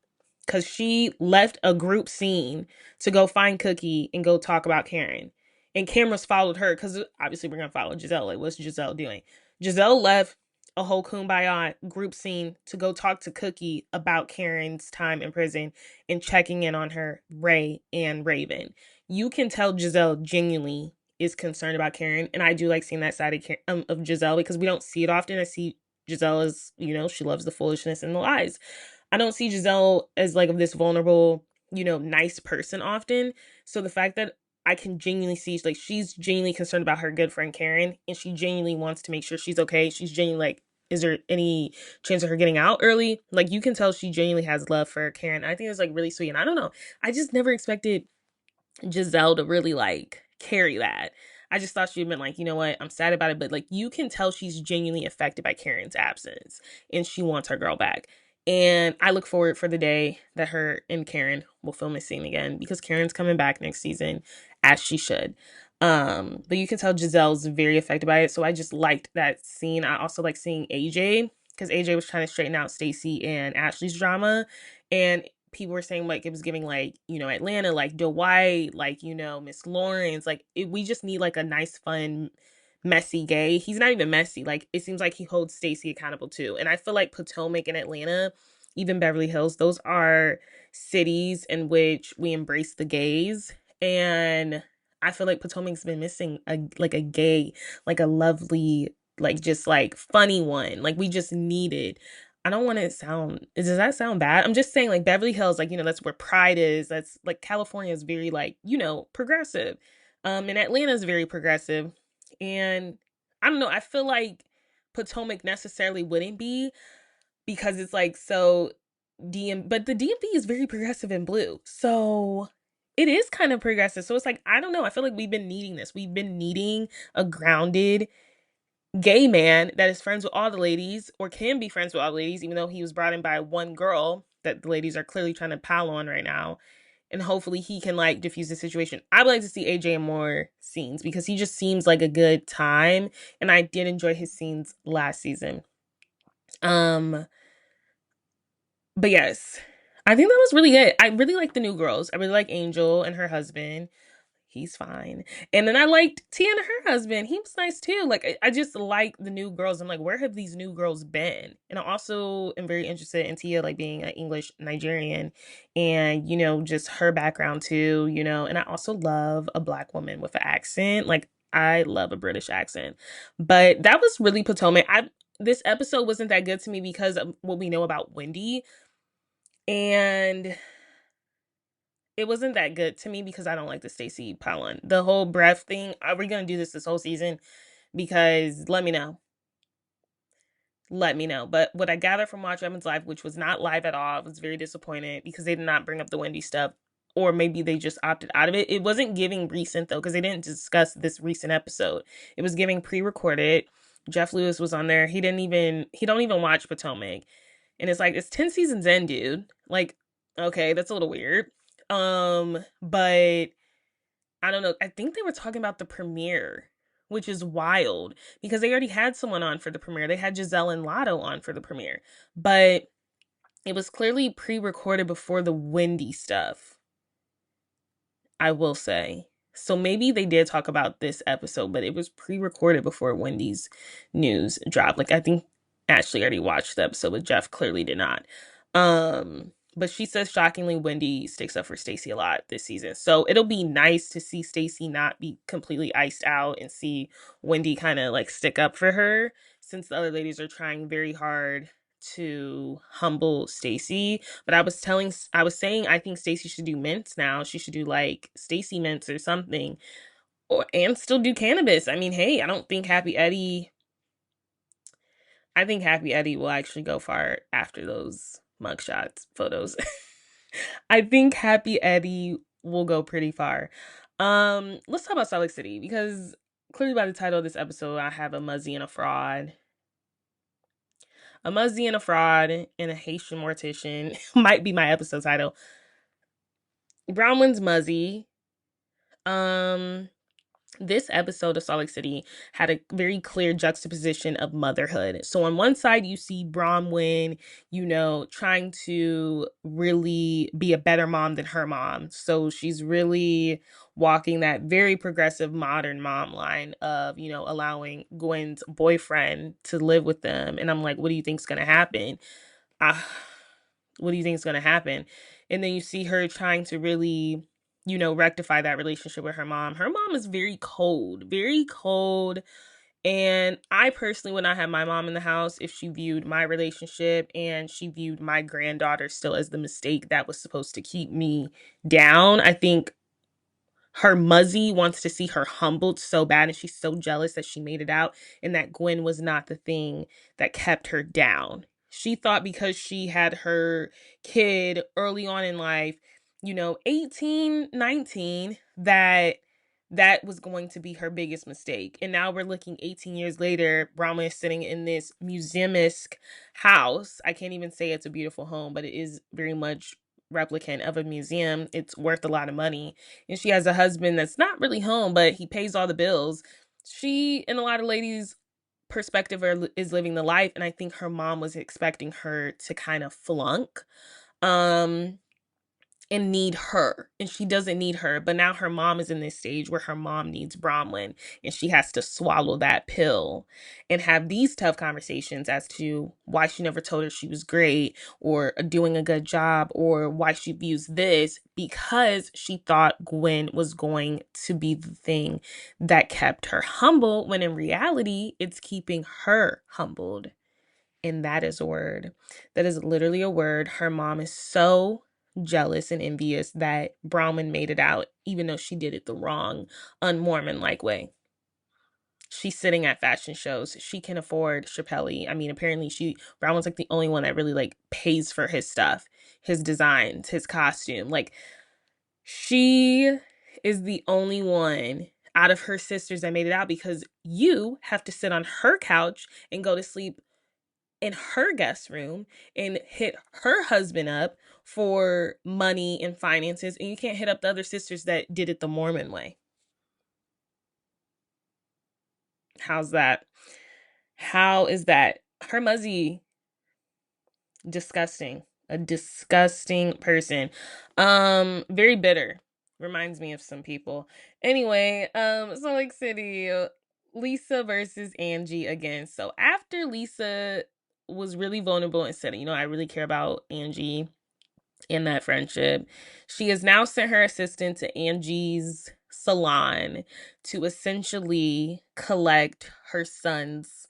Because she left a group scene to go find Cookie and go talk about Karen. And cameras followed her because obviously we're going to follow Giselle. Like, what's Giselle doing? Giselle left a whole Kumbaya group scene to go talk to Cookie about Karen's time in prison and checking in on her, Ray, and Raven. You can tell Giselle genuinely is concerned about Karen. And I do like seeing that side of Giselle because we don't see it often. I see Giselle as, she loves the foolishness and the lies. I don't see Giselle as like this vulnerable, nice person often. So the fact that I can genuinely see like she's genuinely concerned about her good friend Karen, and she genuinely wants to make sure she's okay. She's genuinely like, is there any chance of her getting out early? Like, you can tell she genuinely has love for Karen. I think it's like really sweet. And I don't know, I just never expected Giselle to really like carry that. I just thought she'd been like, you know what, I'm sad about it, but like you can tell she's genuinely affected by Karen's absence and she wants her girl back. And I look forward for the day that her and Karen will film a scene again because Karen's coming back next season as she should. But you can tell Giselle's very affected by it. So I just liked that scene. I also like seeing AJ because AJ was trying to straighten out Stacey and Ashley's drama. And people were saying like it was giving like, Atlanta, like Dwight, like, Miss Lawrence, like we just need like a nice, fun, messy gay. He's not even messy. Like it seems like he holds Stacey accountable too. And I feel like Potomac and Atlanta, even Beverly Hills, those are cities in which we embrace the gays. And I feel like Potomac's been missing a gay, like a lovely, like just like funny one. Like we just needed. I don't want to sound, does that sound bad? I'm just saying like Beverly Hills, like, that's where pride is. That's like California is very like, progressive. And Atlanta is very progressive. And I don't know, I feel like Potomac necessarily wouldn't be because it's like so but the DMV is very progressive in blue. So it is kind of progressive. So it's like, I don't know. I feel like we've been needing this. We've been needing a grounded gay man that is friends with all the ladies or can be friends with all the ladies, even though he was brought in by one girl that the ladies are clearly trying to pile on right now. And hopefully he can like diffuse the situation. I would like to see AJ in more scenes because he just seems like a good time. And I did enjoy his scenes last season. But yes, I think that was really good. I really like the new girls. I really like Angel and her husband. He's fine. And then I liked Tia and her husband. He was nice too. Like I just like the new girls. I'm like, where have these new girls been? And I also am very interested in Tia like being an English Nigerian and just her background too, and I also love a black woman with an accent. Like I love a British accent. But that was really Potomac. This episode wasn't that good to me because of what we know about Wendy. And it wasn't that good to me because I don't like the Stacey Palin. The whole breath thing, are we going to do this whole season? Because let me know. Let me know. But what I gathered from Watch Evans Live, which was not live at all, I was very disappointed because they did not bring up the Wendy stuff. Or maybe they just opted out of it. It wasn't giving recent though, because they didn't discuss this recent episode. It was giving pre-recorded. Jeff Lewis was on there. He don't even watch Potomac. And it's like, it's 10 seasons in, dude. Like, okay, that's a little weird. But I don't know. I think they were talking about the premiere, which is wild because they already had someone on for the premiere. They had Giselle and Lotto on for the premiere, but it was clearly pre-recorded before the Wendy stuff. I will say. So maybe they did talk about this episode, but it was pre-recorded before Wendy's news dropped. Like I think Ashley already watched the episode, but Jeff clearly did not. But she says shockingly Wendy sticks up for Stacey a lot this season. So it'll be nice to see Stacey not be completely iced out and see Wendy kind of like stick up for her, since the other ladies are trying very hard to humble Stacey. But I was saying I think Stacey should do mints now. She should do like Stacey mints or something, or and still do cannabis. I mean, hey, I think Happy Eddie will actually go far after those mugshots photos. I think Happy Eddie will go pretty far. Let's talk about Salt Lake City, because clearly by the title of this episode, I have a Muzzy and a fraud. A Muzzy and a fraud and a Haitian mortician might be my episode title. Bronwyn's Muzzy. Um, this episode of Salt Lake City had a very clear juxtaposition of motherhood. So on one side, you see Bronwyn, trying to really be a better mom than her mom. So she's really walking that very progressive modern mom line of, allowing Gwen's boyfriend to live with them. And I'm like, what do you think's going to happen? Uh, what do you think is going to happen? And then you see her trying to really, rectify that relationship with her mom. Her mom is very cold, very cold. And I personally would not have my mom in the house if she viewed my relationship and she viewed my granddaughter still as the mistake that was supposed to keep me down. I think her Muzzy wants to see her humbled so bad, and she's so jealous that she made it out and that Gwen was not the thing that kept her down. She thought because she had her kid early on in life, 18, 19, that was going to be her biggest mistake. And now we're looking 18 years later, Brahma is sitting in this museum-esque house. I can't even say it's a beautiful home, but it is very much replicant of a museum. It's worth a lot of money. And she has a husband that's not really home, but he pays all the bills. She, in a lot of ladies' perspective, is living the life. And I think her mom was expecting her to kind of flunk. And need her, and she doesn't need her. But now her mom is in this stage where her mom needs Bronwyn, and she has to swallow that pill and have these tough conversations as to why she never told her she was great or doing a good job, or why she views this, because she thought Gwen was going to be the thing that kept her humble, when in reality it's keeping her humbled. And that is a word. That is literally a word. Her mom is so jealous and envious that Bronwyn made it out, even though she did it the wrong, un-Mormon-like way. She's sitting at fashion shows. She can afford Chappelle. I mean, apparently Bronwyn's like the only one that really like pays for his stuff, his designs, his costume. Like, she is the only one out of her sisters that made it out, because you have to sit on her couch and go to sleep in her guest room and hit her husband up for money and finances, and you can't hit up the other sisters that did it the Mormon way. How's that? How is that? Her Muzzy, disgusting. A disgusting person. Very bitter. Reminds me of some people. Anyway, Salt Lake City, Lisa versus Angie again. So after Lisa was really vulnerable and said, I really care about Angie in that friendship, she has now sent her assistant to Angie's salon to essentially collect her son's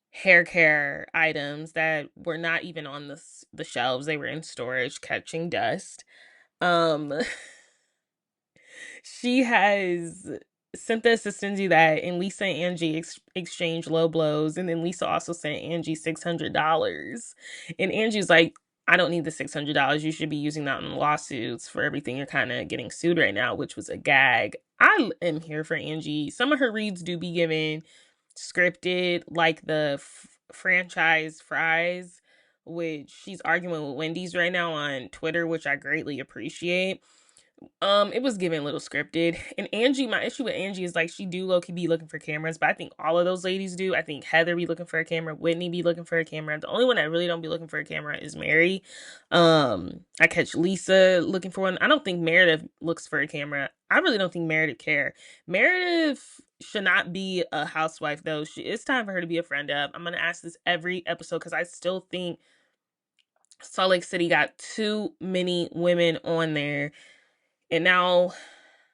hair care items that were not even on the shelves. They were in storage catching dust. Um she has sent the assistant to do that, and Lisa and Angie exchanged low blows, and then Lisa also sent Angie $600, and Angie's like, I don't need the $600. You should be using that in lawsuits for everything you're kind of getting sued right now, which was a gag. I am here for Angie. Some of her reads do be given scripted, like the franchise fries, which she's arguing with Wendy's right now on Twitter, which I greatly appreciate. It was given a little scripted. And Angie, my issue with Angie is like she do low key be looking for cameras, but I think all of those ladies do. I think Heather be looking for a camera, Whitney be looking for a camera. The only one that really don't be looking for a camera is Mary. I catch Lisa looking for one. I don't think Meredith looks for a camera. I really don't think Meredith care. Meredith should not be a housewife though. It's time for her to be a friend of. I'm gonna ask this every episode because I still think Salt Lake City got too many women on there. And now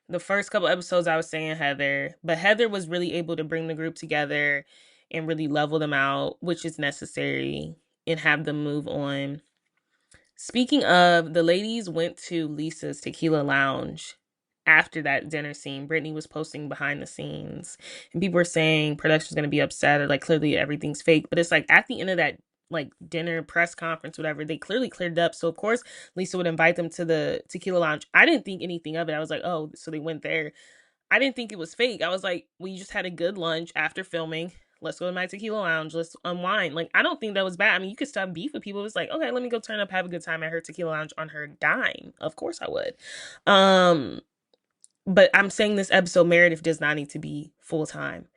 the first couple episodes I was saying Heather, but Heather was really able to bring the group together and really level them out, which is necessary, and have them move on. Speaking of, the ladies went to Lisa's Tequila Lounge after that dinner scene. Brittany was posting behind the scenes, and people were saying production's gonna be upset or like clearly everything's fake. But it's like at the end of that like dinner press conference, whatever, they clearly cleared it up. So of course Lisa would invite them to the Tequila Lounge. I didn't think anything of it. I was like, oh, so they went there. I didn't think it was fake. I was like, we just had a good lunch after filming. Let's go to my Tequila Lounge. Let's unwind. Like, I don't think that was bad. I mean, you could stop beef with people. It's like, okay, let me go turn up, have a good time at her Tequila Lounge on her dime. Of course I would. But I'm saying this episode, Meredith does not need to be full time.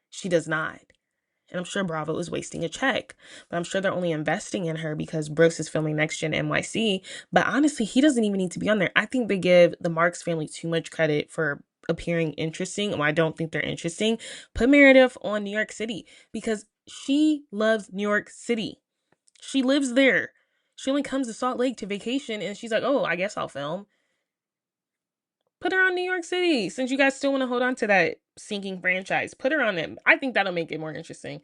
She does not. And I'm sure Bravo is wasting a check. But I'm sure they're only investing in her because Brooks is filming Next Gen NYC. But honestly, he doesn't even need to be on there. I think they give the Marks family too much credit for appearing interesting. Well, I don't think they're interesting. Put Meredith on New York City because she loves New York City. She lives there. She only comes to Salt Lake to vacation and she's like, oh, I guess I'll film. Put her on New York City since you guys still want to hold on to that sinking franchise. Put her on it. I think that'll make it more interesting.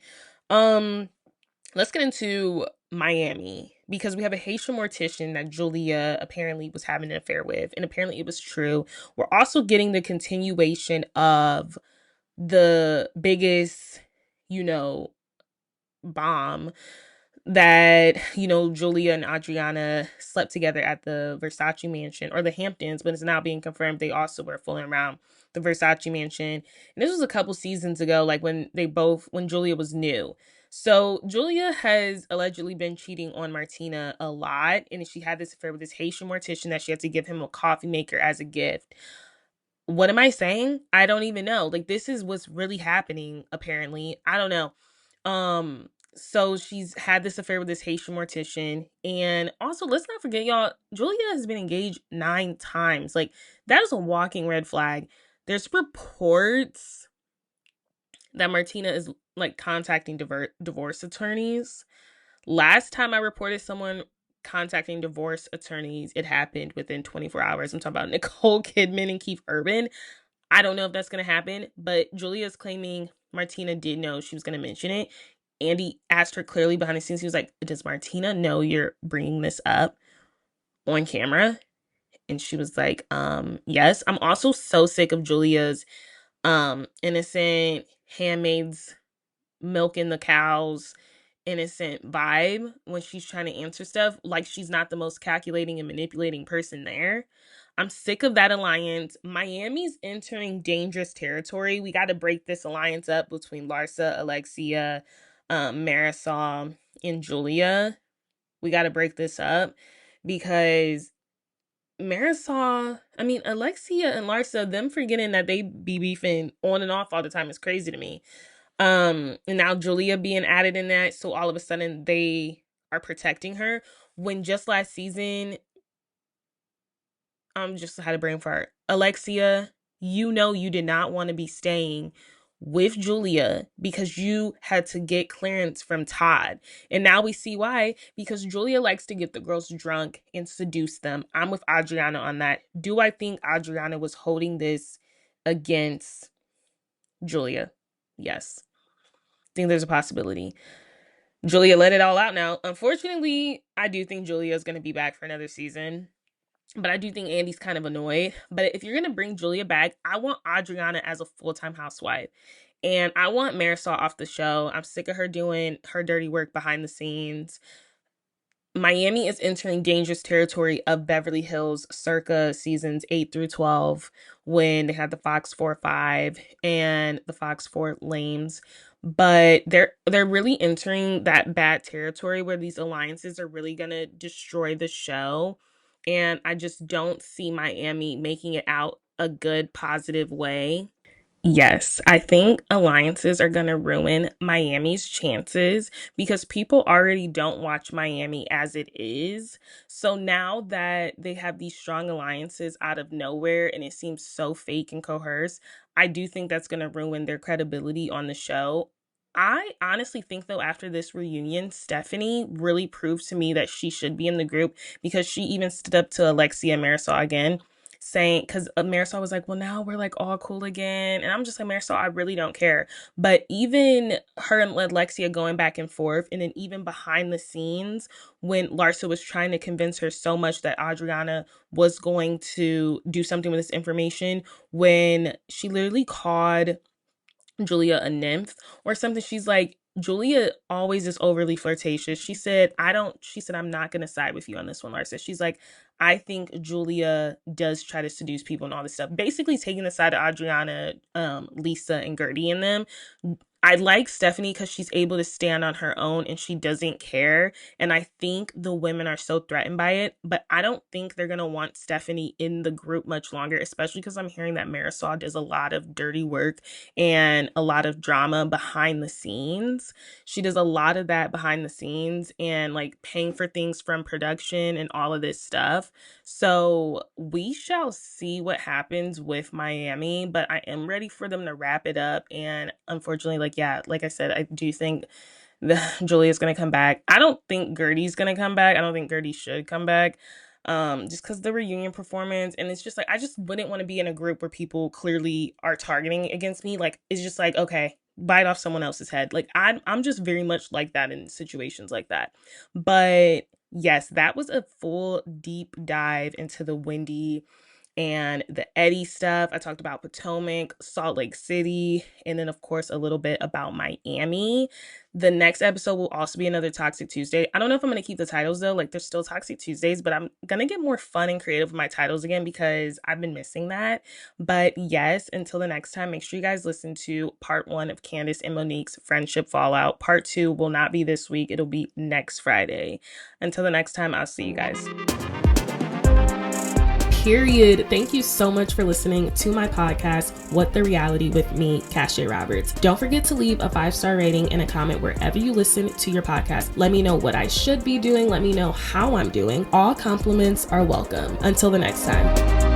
Let's get into Miami because we have a Haitian mortician that Julia apparently was having an affair with, and apparently it was true. We're also getting the continuation of the biggest, bomb that, Julia and Adriana slept together at the Versace mansion or the Hamptons, but it's now being confirmed they also were fooling around the Versace mansion. And this was a couple seasons ago, like when Julia was new. So Julia has allegedly been cheating on Martina a lot, and she had this affair with this Haitian mortician that she had to give him a coffee maker as a gift. What am I saying? I don't even know. Like, this is what's really happening, apparently. I don't know. So she's had this affair with this Haitian mortician. And also, let's not forget, y'all, Julia has been engaged 9 times. Like, that is a walking red flag. There's reports that Martina is, like, contacting divorce attorneys. Last time I reported someone contacting divorce attorneys, it happened within 24 hours. I'm talking about Nicole Kidman and Keith Urban. I don't know if that's going to happen, but Julia's claiming Martina did know she was going to mention it. Andy asked her clearly behind the scenes. He was like, does Martina know you're bringing this up on camera? And she was like, yes. I'm also so sick of Julia's innocent handmaids milking the cows innocent vibe when she's trying to answer stuff. Like, she's not the most calculating and manipulating person there. I'm sick of that alliance. Miami's entering dangerous territory. We got to break this alliance up between Larsa, Alexia, Marisol, and Julia. We got to break this up because Alexia and Larsa, them forgetting that they be beefing on and off all the time is crazy to me. And now Julia being added in that, so all of a sudden they are protecting her when just last season, just had a brain fart. Alexia, you did not want to be staying with Julia because you had to get clearance from Todd. And now we see why, because Julia likes to get the girls drunk and seduce them. I'm with Adriana on that. Do I think Adriana was holding this against Julia? Yes. I think there's a possibility. Julia let it all out now. Unfortunately, I do think Julia is going to be back for another season. But I do think Andy's kind of annoyed. But if you're going to bring Julia back, I want Adriana as a full-time housewife. And I want Marisol off the show. I'm sick of her doing her dirty work behind the scenes. Miami is entering dangerous territory of Beverly Hills circa seasons 8 through 12 when they had the Fox 4-5 and the Fox 4 lames. But they're really entering that bad territory where these alliances are really going to destroy the show. and I just don't see Miami making it out a good, positive way. Yes, I think alliances are going to ruin Miami's chances because people already don't watch Miami as it is. So now that they have these strong alliances out of nowhere and it seems so fake and coerced, I do think that's going to ruin their credibility on the show. I honestly think, though, after this reunion, Stephanie really proved to me that she should be in the group because she even stood up to Alexia and Marisol again saying, because Marisol was like, well, now we're like all cool again. And I'm just like, Marisol, I really don't care. But even her and Alexia going back and forth, and then even behind the scenes, when Larsa was trying to convince her so much that Adriana was going to do something with this information, when she literally called Julia a nymph or something. She's like, Julia always is overly flirtatious. She said, I'm not going to side with you on this one, Larsa. She's like, I think Julia does try to seduce people and all this stuff. Basically taking the side of Adriana, Lisa, and Gertie and them. I like Stephanie because she's able to stand on her own and she doesn't care. And I think the women are so threatened by it. But I don't think they're going to want Stephanie in the group much longer, especially because I'm hearing that Marisol does a lot of dirty work and a lot of drama behind the scenes. She does a lot of that behind the scenes and like paying for things from production and all of this stuff. So we shall see what happens with Miami, but I am ready for them to wrap it up. And unfortunately, like I said, I do think Julia's gonna come back. I don't think Gertie's gonna come back. I don't think Gertie should come back. Just because the reunion performance, and it's just like I just wouldn't want to be in a group where people clearly are targeting against me. Like it's just like, okay, bite off someone else's head. Like I'm just very much like that in situations like that. But yes, that was a full deep dive into the Wendy and the Eddie stuff. I talked about Potomac, Salt Lake City, and then, of course, a little bit about Miami. The next episode will also be another Toxic Tuesday. I don't know if I'm going to keep the titles, though. Like, there's still Toxic Tuesdays, but I'm going to get more fun and creative with my titles again because I've been missing that. But yes, until the next time, make sure you guys listen to part 1 of Candace and Monique's friendship fallout. Part 2 will not be this week. It'll be next Friday. Until the next time, I'll see you guys. Period. Thank you so much for listening to my podcast, What the Reality with me, Cache Roberts. Don't forget to leave a 5-star rating and a comment wherever you listen to your podcast. Let me know what I should be doing. Let me know how I'm doing. All compliments are welcome. Until the next time.